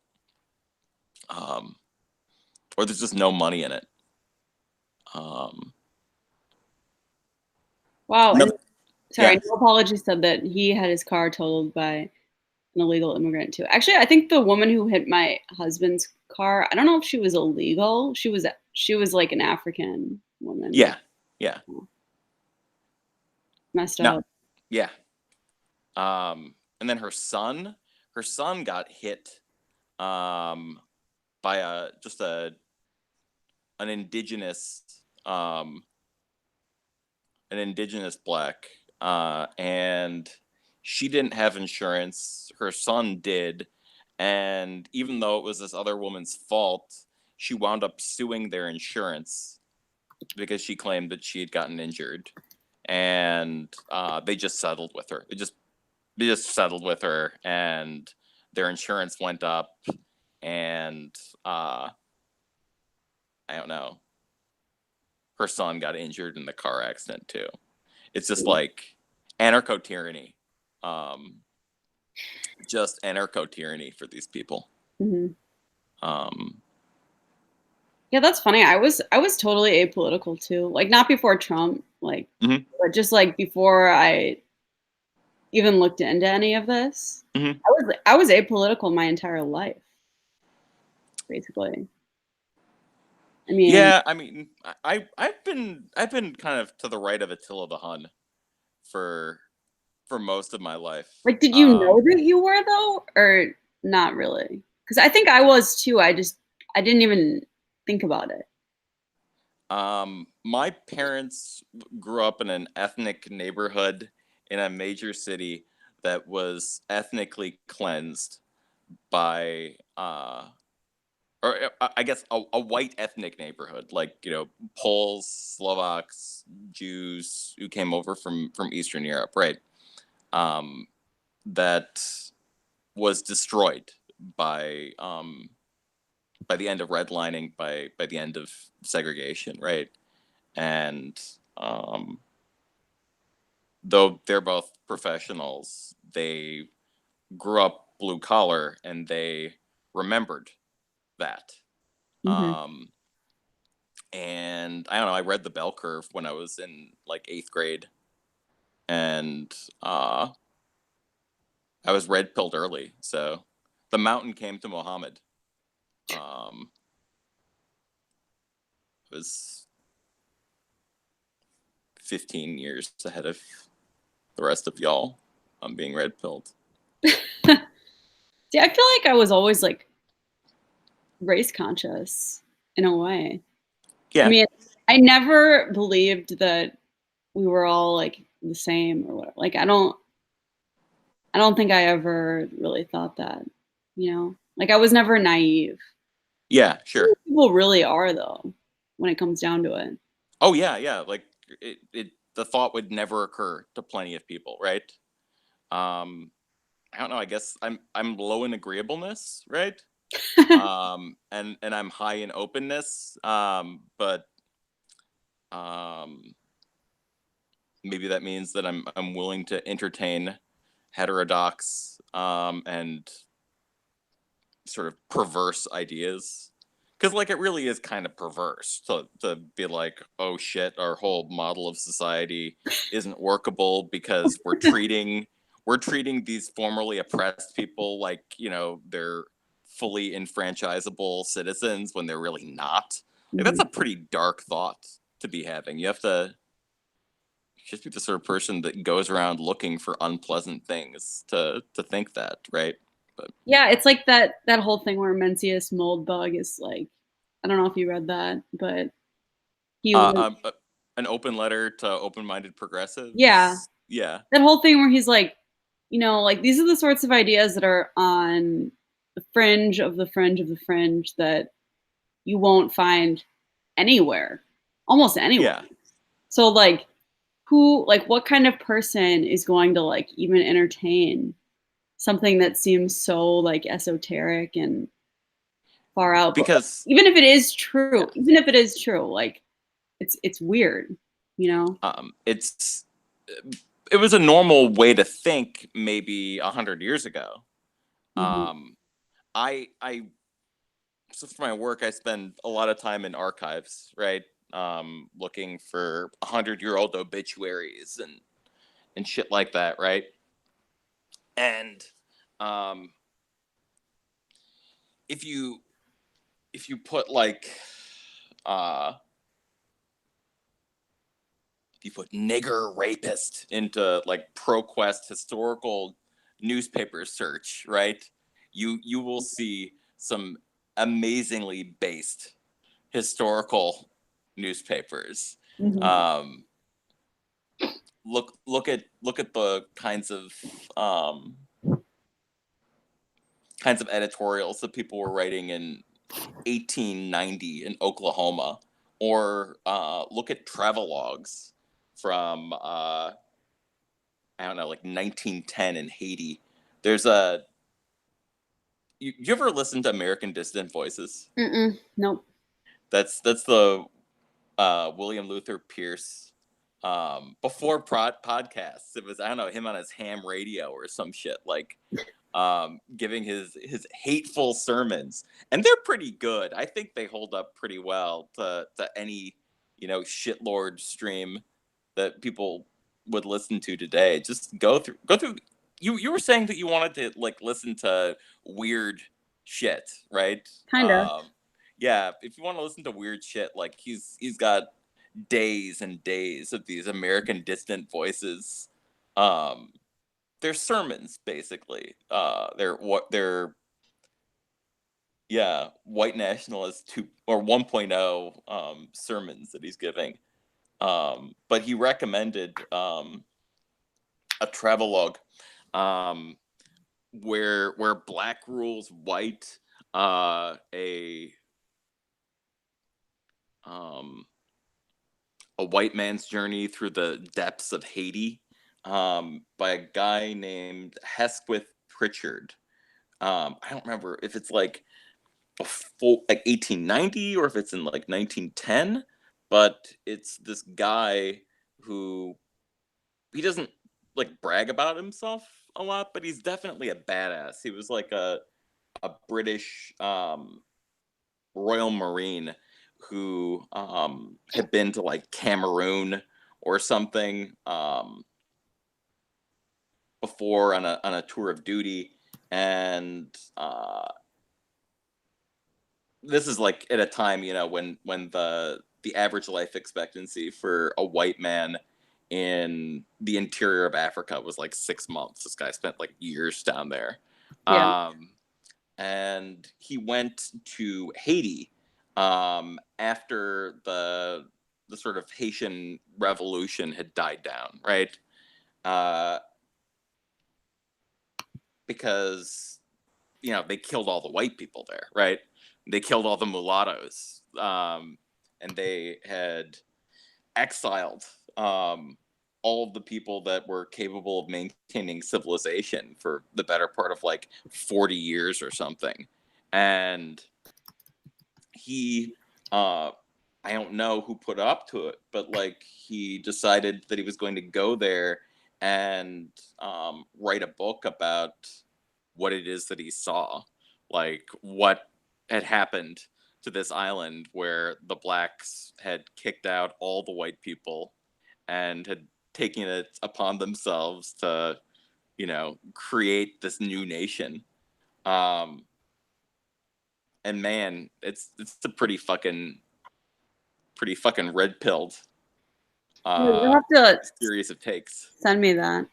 Or there's just no money in it. Wow. No, And sorry, yeah, no apology said that he had his car totaled by an illegal immigrant too. Actually, I think the woman who hit my husband's car, I don't know if she was illegal. She was like an African woman. yeah, yeah. Messed No, up. yeah. And then her son got hit by an indigenous um, black, and she didn't have insurance. Her son did, and even though it was this other woman's fault, she wound up suing their insurance because she claimed that she had gotten injured, and they just settled with her. They just settled with her, and their insurance went up, and I don't know. Her son got injured in the car accident too. It's just like anarcho tyranny, just anarcho tyranny for these people. Mhm. Um, Yeah, that's funny. I was totally apolitical too. Like not before Trump, like mhm, but just like before I even looked into any of this. mhm. I was apolitical my entire life, basically. I mean, Yeah, I mean, I've been kind of to the right of Attila the Hun for most of my life. like did you know that you were though or not really? Cuz I think I was too. I didn't even think about it. My parents grew up in an ethnic neighborhood in a major city that was ethnically cleansed by or I guess a white ethnic neighborhood, like, you know, Poles, Slovaks, Jews who came over from Eastern Europe, right? Um, that was destroyed by the end of redlining, by the end of segregation, right? And though they're both professionals, they grew up blue collar and they remembered that. Hmm. Um, and I don't know, I read the bell curve when I was in like 8th grade, and I was red pilled early. So the mountain came to Muhammad. Um, it was 15 years ahead of the rest of y'all on being red pilled. See, I feel like I was always like race conscious. in a way. Yeah. I mean, I never believed that we were all like the same or whatever. Like I don't think I ever really thought that, you know? Like I was never naive. Yeah, sure. People really are though, when it comes down to it. Oh yeah, yeah. Like the thought would never occur to plenty of people, right? Um, I don't know. I guess I'm low in agreeableness, right? And I'm high in openness. But um, maybe that means that I'm willing to entertain heterodox and sort of perverse ideas. Because like it really is kind of perverse to be like, oh shit, our whole model of society isn't workable because we're treating these formerly oppressed people like, you know, they're fully enfranchisable citizens when they're really not. Like that's Mhm. a pretty dark thought to be having. You have to just be the sort of person that goes around looking for unpleasant things to think that, right? But Yeah, it's like that whole thing where Mencius Moldbug is like, I don't know if you read that, but he uh, was, um, uh, an open letter to open-minded yeah, progressives. Yeah, that whole thing where he's like, you know, like these are the sorts of ideas that are on the fringe of the fringe of the fringe that you won't find anywhere, almost anywhere. yeah. So like who like what kind of person is going to like even entertain something that seems so like esoteric and far out? But like, Because even if it is yeah, true, even if it is true, like it's weird, you know? it's it was a normal way to think maybe 100 years ago. Hmm. Um, I so for my work, I spend a lot of time in archives, right? Looking for 100-year-old obituaries and shit like that, right? And um, if you if you put like uh if you put nigger rapist into like ProQuest historical newspaper search, right? You will see some amazingly based historical newspapers. Hmm. Um, look at the um, kinds of editorials that people were writing in 1890 in Oklahoma, or look at travelogues from I don't know, like 1910 in Haiti. There's a you ever listen to American Dissident Voices? Mm-mm. Nope. That's the William Luther Pierce before podcasts. It was, I don't know, him on his ham radio or some shit, like giving his hateful sermons, and they're pretty good. I think they hold up pretty well to any, you know, shitlord stream that people would listen to today. Just go through. You were saying that you wanted to like listen to weird shit, right? Kind of. Yeah, if you want to listen to weird shit, like he's got days and days of these American distant voices. Um, they're sermons basically. They're yeah, white nationalist 2 or 1.0 sermons that he's giving. But he recommended a travelogue um, where black rules white, a um, a white man's journey through the depths of Haiti, by a guy named Hesquith Pritchard. I don't remember if it's like before like 1890 or if it's in like 1910, but it's this guy who he doesn't like brag about himself a lot, but he's definitely a badass. He was like a British Royal Marine who had been to like Cameroon or something before on a tour of duty, and this is like at a time, you know, when the average life expectancy for a white man in the interior of Africa was like 6 months. This guy spent like years down there. Yeah. Um, and he went to Haiti after the sort of Haitian Revolution had died down, right? Because they killed all the white people there, right? They killed all the mulattoes, and they had exiled all of the people that were capable of maintaining civilization for the better part of like 40 years or something. And he, I don't know who put up to it, but like he decided that he was going to go there and write a book about what it is that he saw, like what had happened to this island where the blacks had kicked out all the white people and had taken it upon themselves to, create this new nation. Um, and man, it's a pretty fucking red pilled You'll have to series of takes. send me that.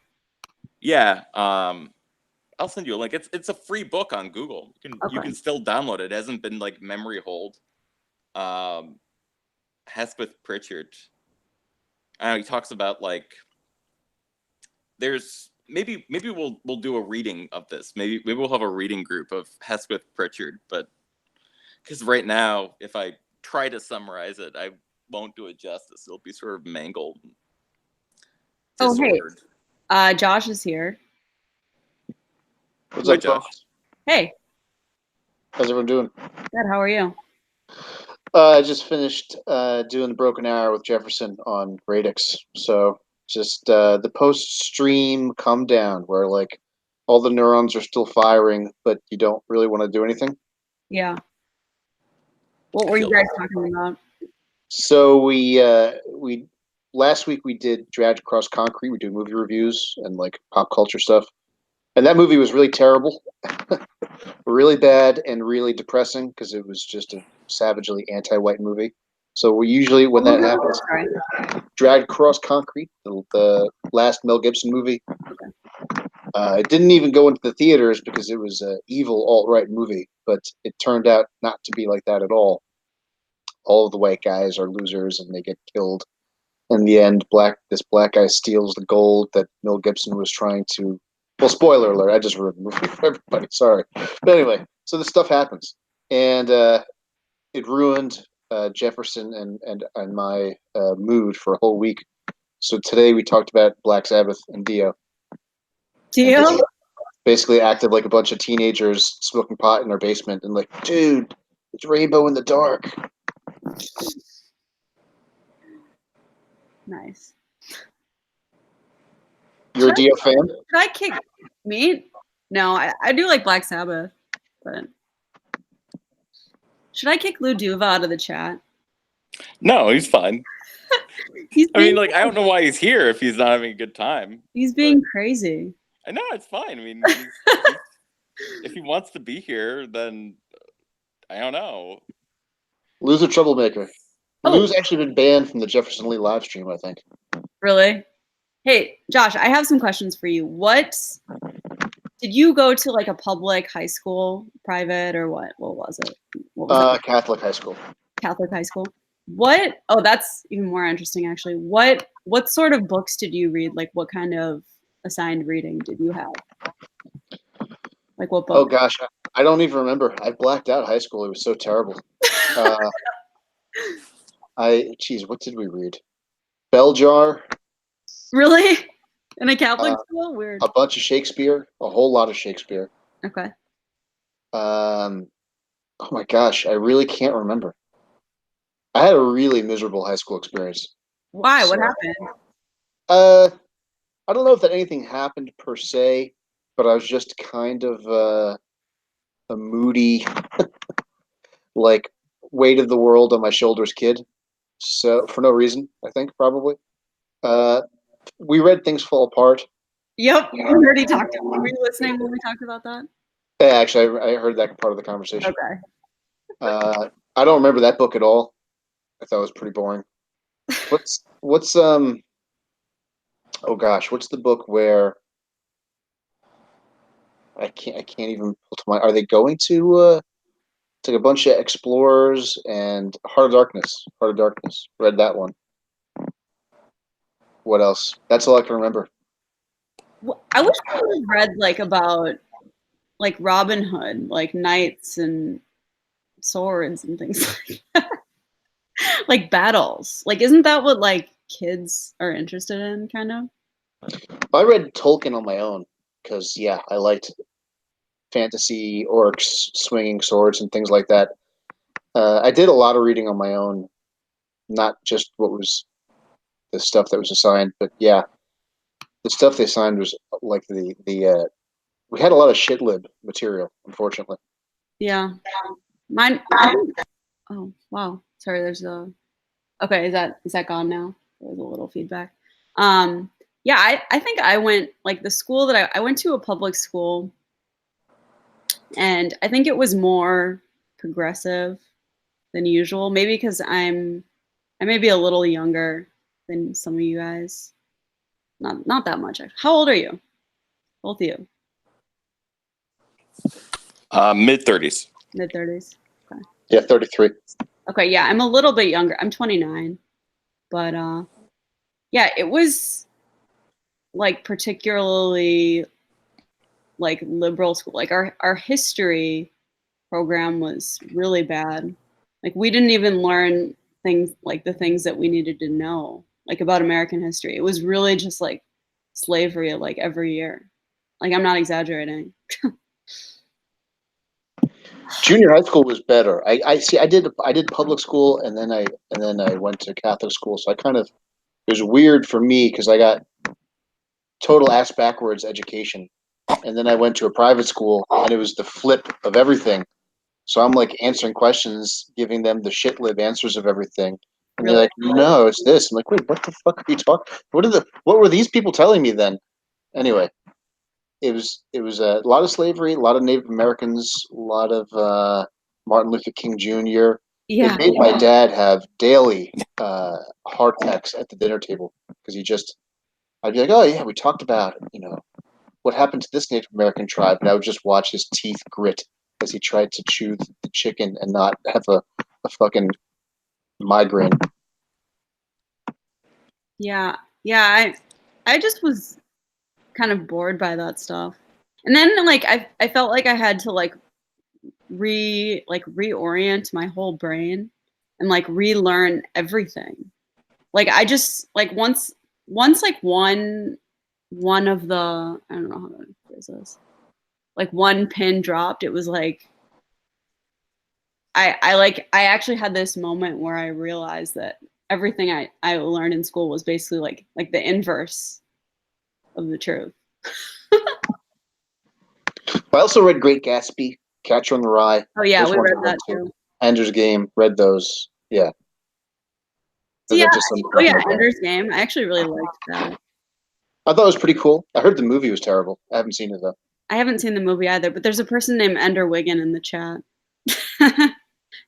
Yeah, I'll send you a link. It's a free book on Google. You Okay. can still download it. It hasn't been like memory hold. Hesketh Pritchard. I know he talks about like there's maybe we'll do a reading of this. Maybe we'll have a reading group of Hesketh Pritchard, but because right now, if I try to summarize it, I won't do it justice. It'll be sort of mangled, Oh, hey. disordered. Josh is here. What's Hi, up, Josh. folks? Hey, How's everyone doing? good. How are you? I just finished doing the Broken Arrow with Jefferson on Radix. So just the post-stream come down where like all the neurons are still firing, but you don't really want to do anything. Yeah. What were you guys talking about? So we last week we did Dragged Across Concrete. We do movie reviews and like pop culture stuff. And that movie was really terrible. Really bad and really depressing because it was just a savagely anti-white movie. So we usually, when that happens, Sorry. Dragged Across Concrete, the last Mel Gibson movie. It didn't even go into the theaters because it was an evil alt-right movie, but it turned out not to be like that at all. All of the white guys are losers and they get killed. In the end, this black guy steals the gold that Mel Gibson was trying to. Well, spoiler alert! I just ruined the movie for everybody. Sorry, but anyway, so this stuff happens, and it ruined Jefferson and my mood for a whole week. So today we talked about Black Sabbath and Dio. Dio? Basically acted like a bunch of teenagers smoking pot in our basement and like, dude, it's rainbow in the dark. Nice. You're a Dio fan? Should I kick me? No, I do like Black Sabbath, but should I kick Lou Duva out of the chat? No, he's fine. I mean, like, I don't know why he's here if he's not having a good time. He's being crazy. I know, it's fine. I mean, if he wants to be here, then I don't know. Lou's a troublemaker. Oh. Lou's actually been banned from the Jefferson Lee live stream, I think. Really? Hey, Josh, I have some questions for you. Did you go to like a public high school, private, or what? What was it? What was it? Catholic high school. Catholic high school. Oh, that's even more interesting actually. What sort of books did you read? Like what kind of assigned reading did you have? Like what book? Oh gosh, I don't even remember. I blacked out high school. It was so terrible. What did we read? Bell Jar. Really? In a Catholic school? Weird. A bunch of Shakespeare. A whole lot of Shakespeare. Okay. Oh my gosh, I really can't remember. I had a really miserable high school experience. Why? What happened? I don't know if that anything happened per se, but I was just kind of a moody, like weight of the world on my shoulders kid. So for no reason, I think probably. We read Things Fall Apart. Yep, we already talked. Were you listening when we talked about that? Yeah, actually, I heard that part of the conversation. Okay. I don't remember that book at all. I thought it was pretty boring. What's oh gosh, what's the book where I can't even pull to mind. Are they going to It's like a bunch of explorers and Heart of Darkness. Heart of Darkness. Read that one. What else? That's all I can remember. I wish I would have read like about like Robin Hood, like knights and swords and things like that. Like battles. Like, isn't that what like kids are interested in, kind of? I read Tolkien on my own because, yeah, I liked fantasy, orcs, swinging swords, and things like that. I did a lot of reading on my own, not just what was the stuff that was assigned, but yeah, the stuff they assigned was like the we had a lot of shitlib material, unfortunately. Yeah. Mine. Oh wow. Sorry. There's a. Okay. Is that gone now? There's a little feedback. Yeah. I think I went like the school that I went to a public school, and I think it was more progressive than usual. Maybe because I may be a little younger than some of you guys. Not that much. How old are you? Both of you. Mid-30s. Mid-30s. Okay. Yeah, 33. Okay, yeah, I'm a little bit younger. I'm 29. But yeah, it was like particularly like liberal school. Like our history program was really bad. Like we didn't even learn things like the things that we needed to know, like about American history. It was really just like slavery like every year. Like I'm not exaggerating. Junior high school was better. I see. I did public school, and then I went to Catholic school. So I kind of it was weird for me because I got total ass backwards education, and then I went to a private school, and it was the flip of everything. So I'm like answering questions, giving them the shit lib answers of everything, and they're Really? like, "No, it's this." I'm like, "Wait, what the fuck are you talking? What were these people telling me then?" Anyway, it was a lot of slavery, a lot of Native Americans, a lot of Martin Luther King Jr. It Yeah. made my dad have daily heart attacks at the dinner table because I'd be like, "Oh yeah, we talked about what happened to this Native American tribe," and I would just watch his teeth grit as he tried to chew the chicken and not have a fucking migraine. Yeah. Yeah, I just was kind of bored by that stuff. And then like I felt like I had to like reorient my whole brain and like relearn everything. Like I just like once like one of the I don't know how to phrase this. Like one pin dropped, it was like I actually had this moment where I realized that everything I learned in school was basically like the inverse of the truth. I also read Great Gatsby, Catcher in the Rye. Oh yeah, Those we ones read I read that too. too. Ender's Game, read those. Yeah. So yeah, Just some, oh yeah, Ender's Game. I actually really liked that. I thought it was pretty cool. I heard the movie was terrible. I haven't seen it though. I haven't seen the movie either, but there's a person named Ender Wiggin in the chat.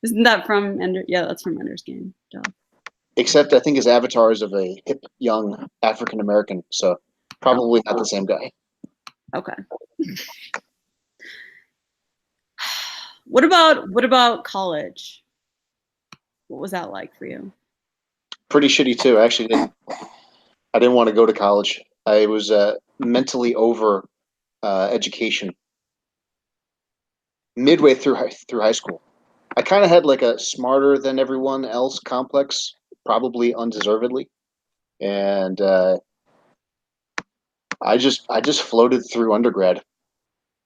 Isn't that from Ender? Yeah, that's from Ender's Game. Duh. Except I think his avatar is of a hip young African American, so probably not the same guy. Okay. What about college? What was that like for you? Pretty shitty too. I didn't want to go to college. I was mentally over education midway through high school. I kind of had like a smarter than everyone else complex, probably undeservedly, and I just floated through undergrad.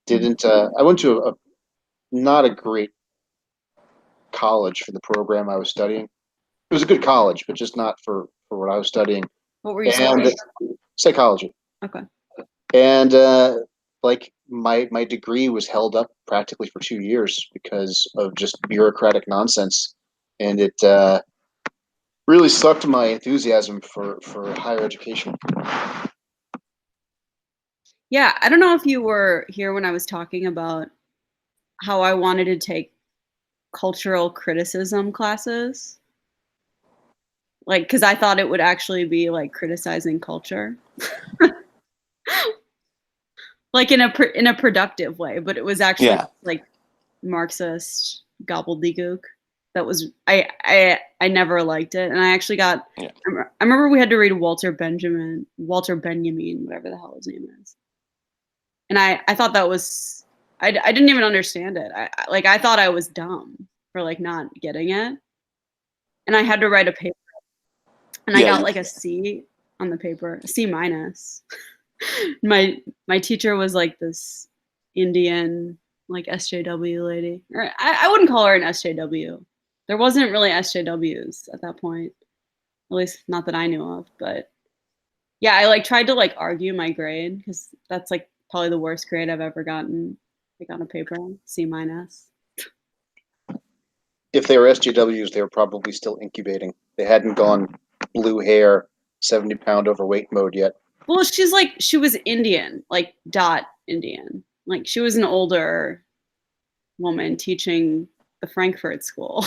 Didn't I went to a not a great college for the program I was studying. It was a good college, but just not for what I was studying. What were you And studying? psychology. Okay. And like my degree was held up practically for 2 years because of just bureaucratic nonsense, and it really sucked my enthusiasm for higher education. Yeah, I don't know if you were here when I was talking about how I wanted to take cultural criticism classes. Like, because I thought it would actually be like criticizing culture, like in a productive way, but it was actually Yeah. like Marxist gobbledygook. That was I never liked it, and I actually got. Yeah. I remember we had to read Walter Benjamin, whatever the hell his name is, and I thought that was I didn't even understand it. I thought I was dumb for like not getting it, and I had to write a paper, and I Yeah, got like a C on the paper, a C minus. My teacher was like this Indian like SJW lady. Or I wouldn't call her an SJW. There wasn't really SJWs at that point. At least not that I knew of. But yeah, I like tried to like argue my grade because that's like probably the worst grade I've ever gotten. Like on a paper, C minus. If they were SJWs, they were probably still incubating. They hadn't gone blue hair, 70-pound overweight mode yet. Well, she was Indian, like dot Indian. Like she was an older woman teaching the Frankfurt school.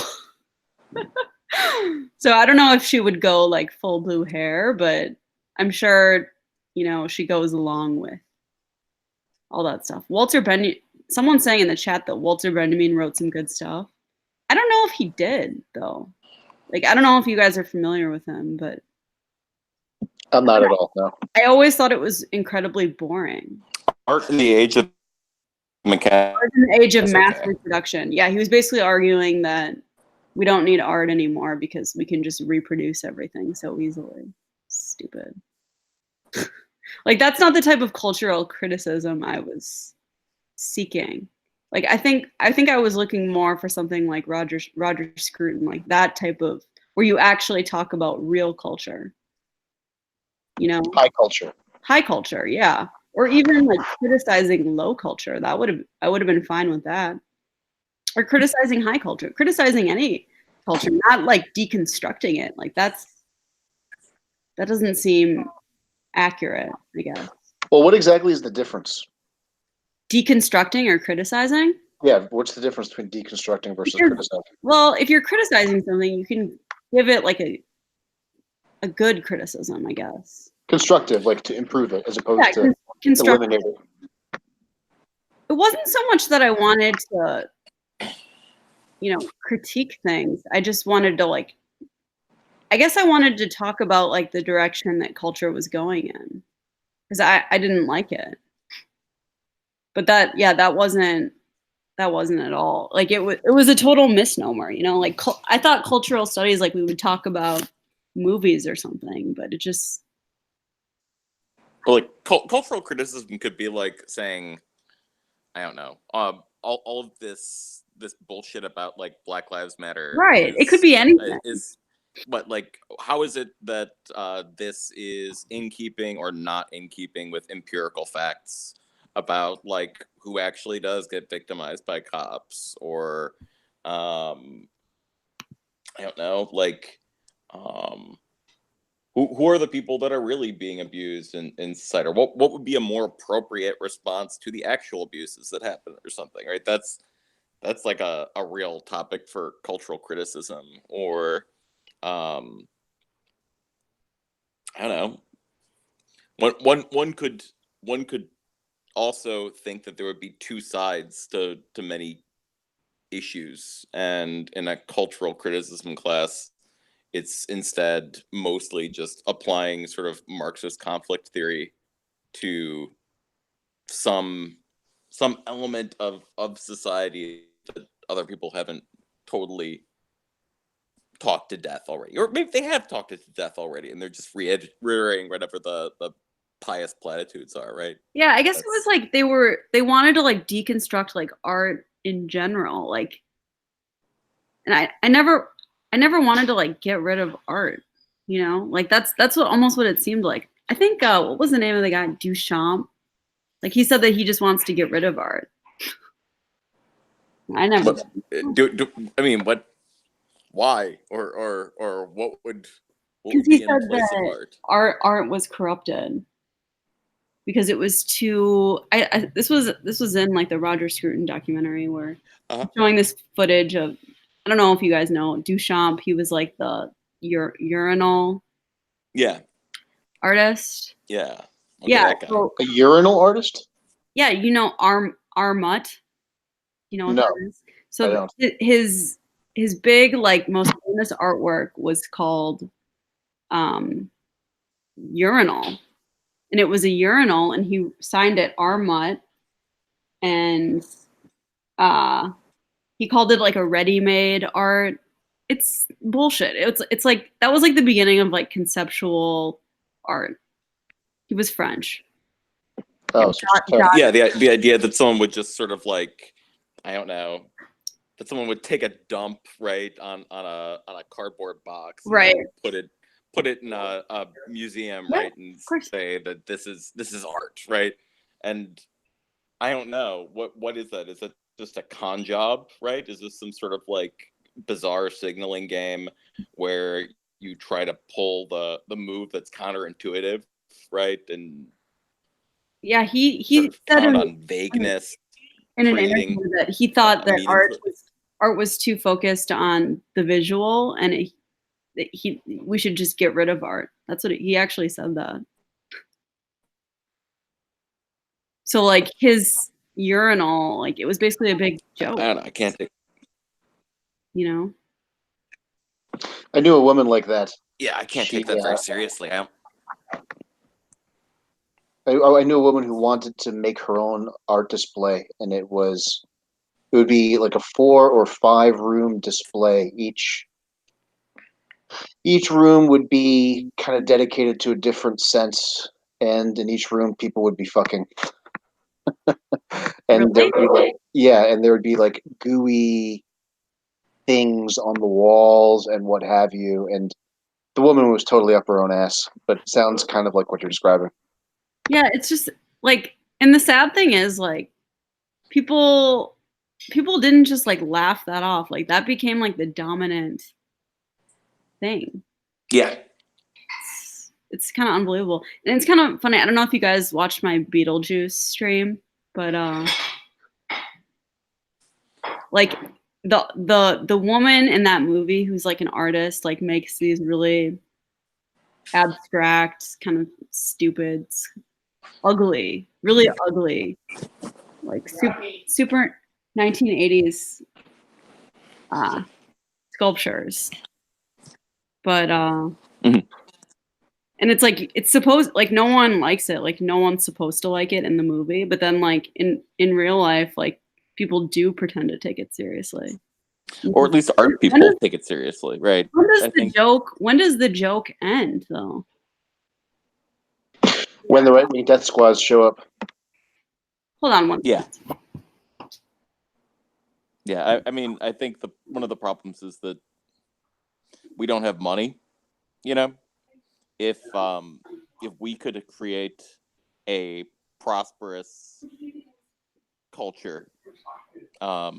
So I don't know if she would go like full blue hair, but I'm sure, she goes along with all that stuff. Someone's saying in the chat that Walter Benjamin wrote some good stuff. I don't know if he did though. Like I don't know if you guys are familiar with him, but I'm not at all, no. I always thought it was incredibly boring. Art in the age of mechanics. Art in the age of mass okay. reproduction. Yeah, he was basically arguing that we don't need art anymore because we can just reproduce everything so easily. Stupid. Like that's not the type of cultural criticism I was seeking. Like I think I was looking more for something like Roger Scruton, like that type of where you actually talk about real culture. High culture. High culture, yeah. Or even like criticizing low culture. I would have been fine with that. Or criticizing high culture, criticizing any culture, not like deconstructing it. Like that doesn't seem accurate, I guess. Well, what exactly is the difference? Deconstructing or criticizing? Yeah, what's the difference between deconstructing versus criticizing? Well, if you're criticizing something, you can give it like a good criticism, I guess. Constructive, like to improve it, as opposed to eliminate it. It wasn't so much that I wanted to, critique things. I just wanted to I guess I wanted to talk about like the direction that culture was going in, because I didn't like it. But that wasn't at all. Like it was a total misnomer, like I thought cultural studies, like we would talk about movies or something, but it just. Well, like cultural criticism could be like saying, I don't know, all of this bullshit about like Black Lives Matter. Right. It could be anything. But like, how is it that this is in keeping or not in keeping with empirical facts about like who actually does get victimized by cops, or I don't know, like who are the people that are really being abused in society, or what would be a more appropriate response to the actual abuses that happen or something, right? That's like a real topic for cultural criticism. Or I don't know. One could also think that there would be two sides to many issues, and in a cultural criticism class, it's instead mostly just applying sort of Marxist conflict theory to some element of society that other people haven't totally talked to death already, or maybe they have talked it to death already and they're just reiterating whatever the pious platitudes are, right? Yeah, I guess it was like they wanted to like deconstruct like art in general, like, and I never wanted to like get rid of art, like that's what it seemed like. I think what was the name of the guy, Duchamp? Like he said that he just wants to get rid of art. I never. I mean, what? Why? Or what would be in place of art? Art was corrupted because it was too. This was in like the Roger Scruton documentary where showing this footage of. I don't know if you guys know Duchamp. He was like the urinal. Yeah. Artist. Yeah. Yeah. So, a urinal artist. Yeah, Armut. You know what no. that is? So don't. his big, like, most famous artwork was called Urinal. And it was a urinal, and he signed it R. Mutt, and he called it like a ready-made art. It's bullshit. It's like that was like the beginning of like conceptual art. He was French. Oh, so it's tough. Yeah, the idea that someone would just sort of like, I don't know, that someone would take a dump, right, on a cardboard box, and Right. then put it in a museum, Yeah, right, and of course. say that this is art, right? And I don't know, what is that? Is that just a con job, right? Is this some sort of like bizarre signaling game where you try to pull the move that's counterintuitive, right, and Yeah, he sort of said count on vagueness, in an creating interview that he thought that meaning to it. art was too focused on the visual, and we should just get rid of art. That's what he actually said that. So like his urinal, like it was basically a big joke, I don't know. I can't think. you know? I knew a woman like that. Yeah, I can't She, take that very seriously. I knew a woman who wanted to make her own art display, and it would be like a 4 or 5 room display. Each room would be kind of dedicated to a different sense, and in each room, people would be fucking. And there Really? would be like, yeah, and there would be like gooey things on the walls and what have you. And the woman was totally up her own ass, but it sounds kind of like what you're describing. Yeah, it's just like, and the sad thing is like people didn't just like laugh that off. Like that became like the dominant thing. Yeah. It's kind of unbelievable. And it's kind of funny. I don't know if you guys watched my Beetlejuice stream, but like the woman in that movie who's like an artist like makes these really abstract, kind of stupid, ugly, really ugly, like super 1980s sculptures. But and it's like it's supposed like no one likes it, like no one's supposed to like it in the movie, but then like in real life, like people do pretend to take it seriously. Or at least art people take it seriously, right? When does the joke end though? When the right wing death squads show up. Hold on one Yeah. second. Yeah, I mean, I think one of the problems is that we don't have money, you know? If we could create a prosperous culture, or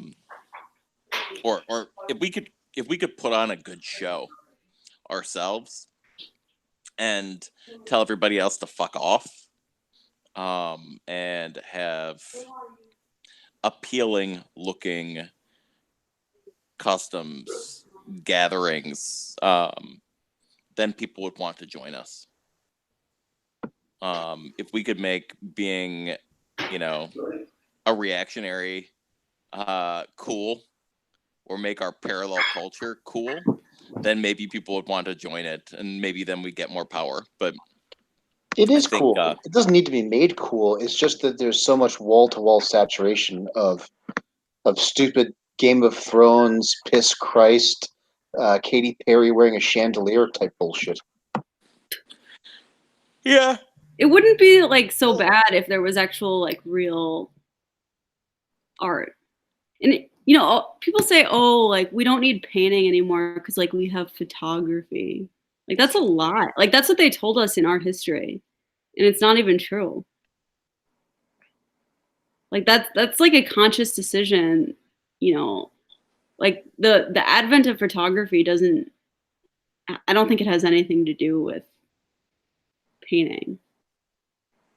if we could put on a good show ourselves and tell everybody else to fuck off, and have appealing looking customs gatherings, then people would want to join us. If we could make being, you know, a reactionary cool, or make our parallel culture cool, then maybe people would want to join it, and maybe then we get more power. But It is think, cool. It doesn't need to be made cool. It's just that there's so much wall-to-wall saturation of stupid Game of Thrones, piss Christ, Katy Perry wearing a chandelier type bullshit. Yeah. It wouldn't be like so bad if there was actual like real art. And you know, people say, "Oh, like we don't need painting anymore because like we have photography." Like that's a lie. Like that's what they told us in art history, and it's not even true. Like that's like a conscious decision, you know. Like the advent of photography doesn't. I don't think it has anything to do with painting.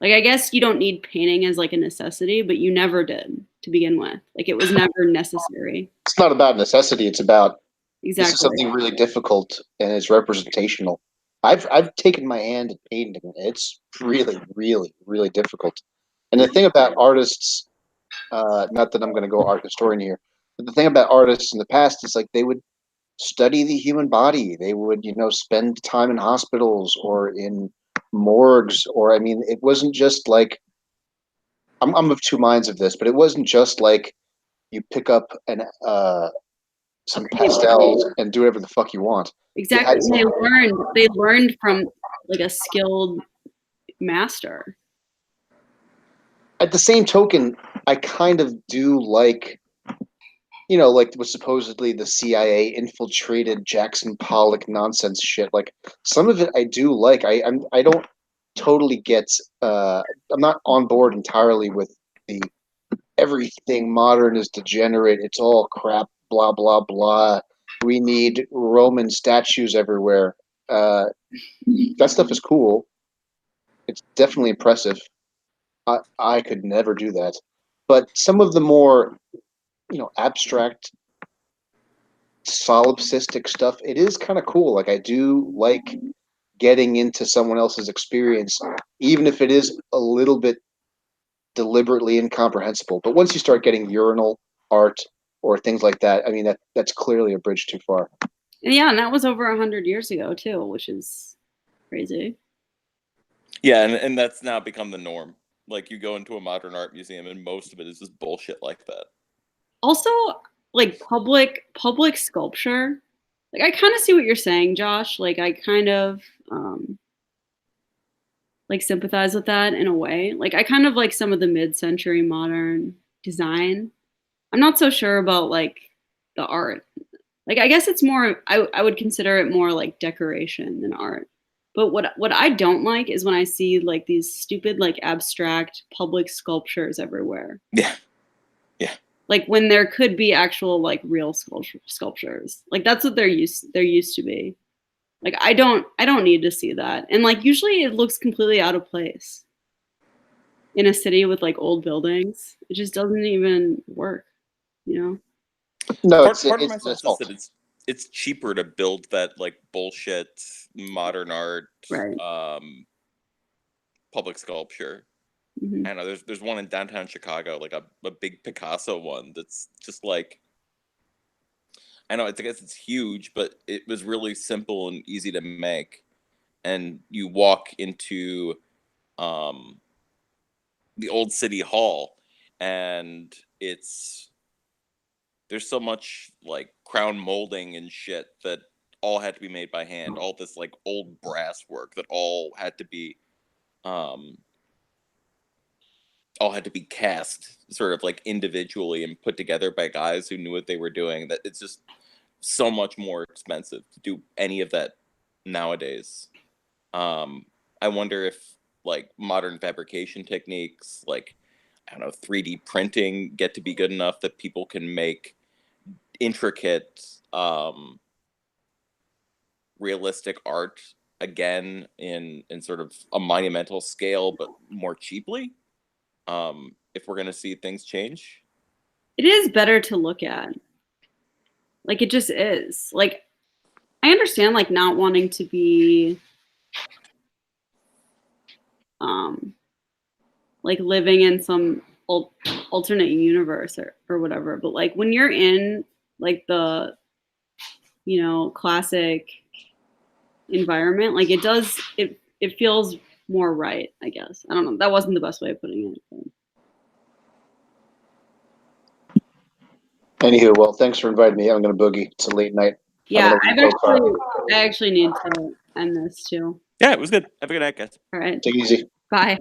Like I guess you don't need painting as like a necessity, but you never did to begin with. Like it was never necessary. It's not about necessity. It's about this is Exactly. something really difficult and it's representational. I've taken my hand at painting. It's really, really, really difficult. And the thing about artists, not that I'm going to go art historian here, But the thing about artists in the past is like they would study the human body. They would, spend time in hospitals or in morgues, or I mean, it wasn't just like I'm of two minds of this, but it wasn't just like you pick up some pastels and do whatever the fuck you want. Exactly. They learned from like a skilled master. At the same token, I kind of do like, like was supposedly the CIA infiltrated Jackson Pollock nonsense shit. Like some of it I do like. I don't totally get I'm not on board entirely with the everything modern is degenerate, it's all crap, blah blah blah. We need Roman statues everywhere. That stuff is cool. It's definitely impressive. I could never do that. But some of the more, abstract solipsistic stuff, it is kind of cool. Like I do like getting into someone else's experience, even if it is a little bit deliberately incomprehensible. But once you start getting urinal art or things like that, I mean that's clearly a bridge too far. Yeah, and that was over 100 years ago too, which is crazy. Yeah, and that's now become the norm. Like you go into a modern art museum and most of it is just bullshit like that. Also, like public sculpture. Like I kind of see what you're saying, Josh. Like I kind of like sympathize with that in a way. Like I kind of like some of the mid-century modern design. I'm not so sure about like the art. Like I guess it's more I would consider it more like decoration than art. But what I don't like is when I see like these stupid like abstract public sculptures everywhere. Yeah. Yeah. Like when there could be actual like real sculptures. Like that's what there used to be. Like I don't need to see that. And like usually it looks completely out of place in a city with like old buildings. It just doesn't even work, you know? No, Part of my it's sense is that it's cheaper to build that like bullshit modern art Right. Public sculpture. Mm-hmm. I don't know, there's one in downtown Chicago, like a big Picasso one that's just like, I know, I guess it's huge, but it was really simple and easy to make. And you walk into the old city hall, and there's so much like crown molding and shit that all had to be made by hand. All this like old brass work that um, all had to be cast sort of like individually and put together by guys who knew what they were doing. That it's just so much more expensive to do any of that nowadays. I wonder if like modern fabrication techniques, like I don't know, 3D printing, get to be good enough that people can make intricate, realistic art again in sort of a monumental scale, but more cheaply. If we're gonna see things change, It is better to look at. Like it just is. Like I understand like not wanting to be like living in some alternate universe or whatever, but like when you're in like the classic environment, like it feels more right, I guess. I don't know, that wasn't the best way of putting it, but. Anywho, well, thanks for inviting me. I'm gonna boogie. It's a late night. Yeah, I actually need to end this too. yeah, it was good. Have a good night, guys. All right, Take it easy. bye.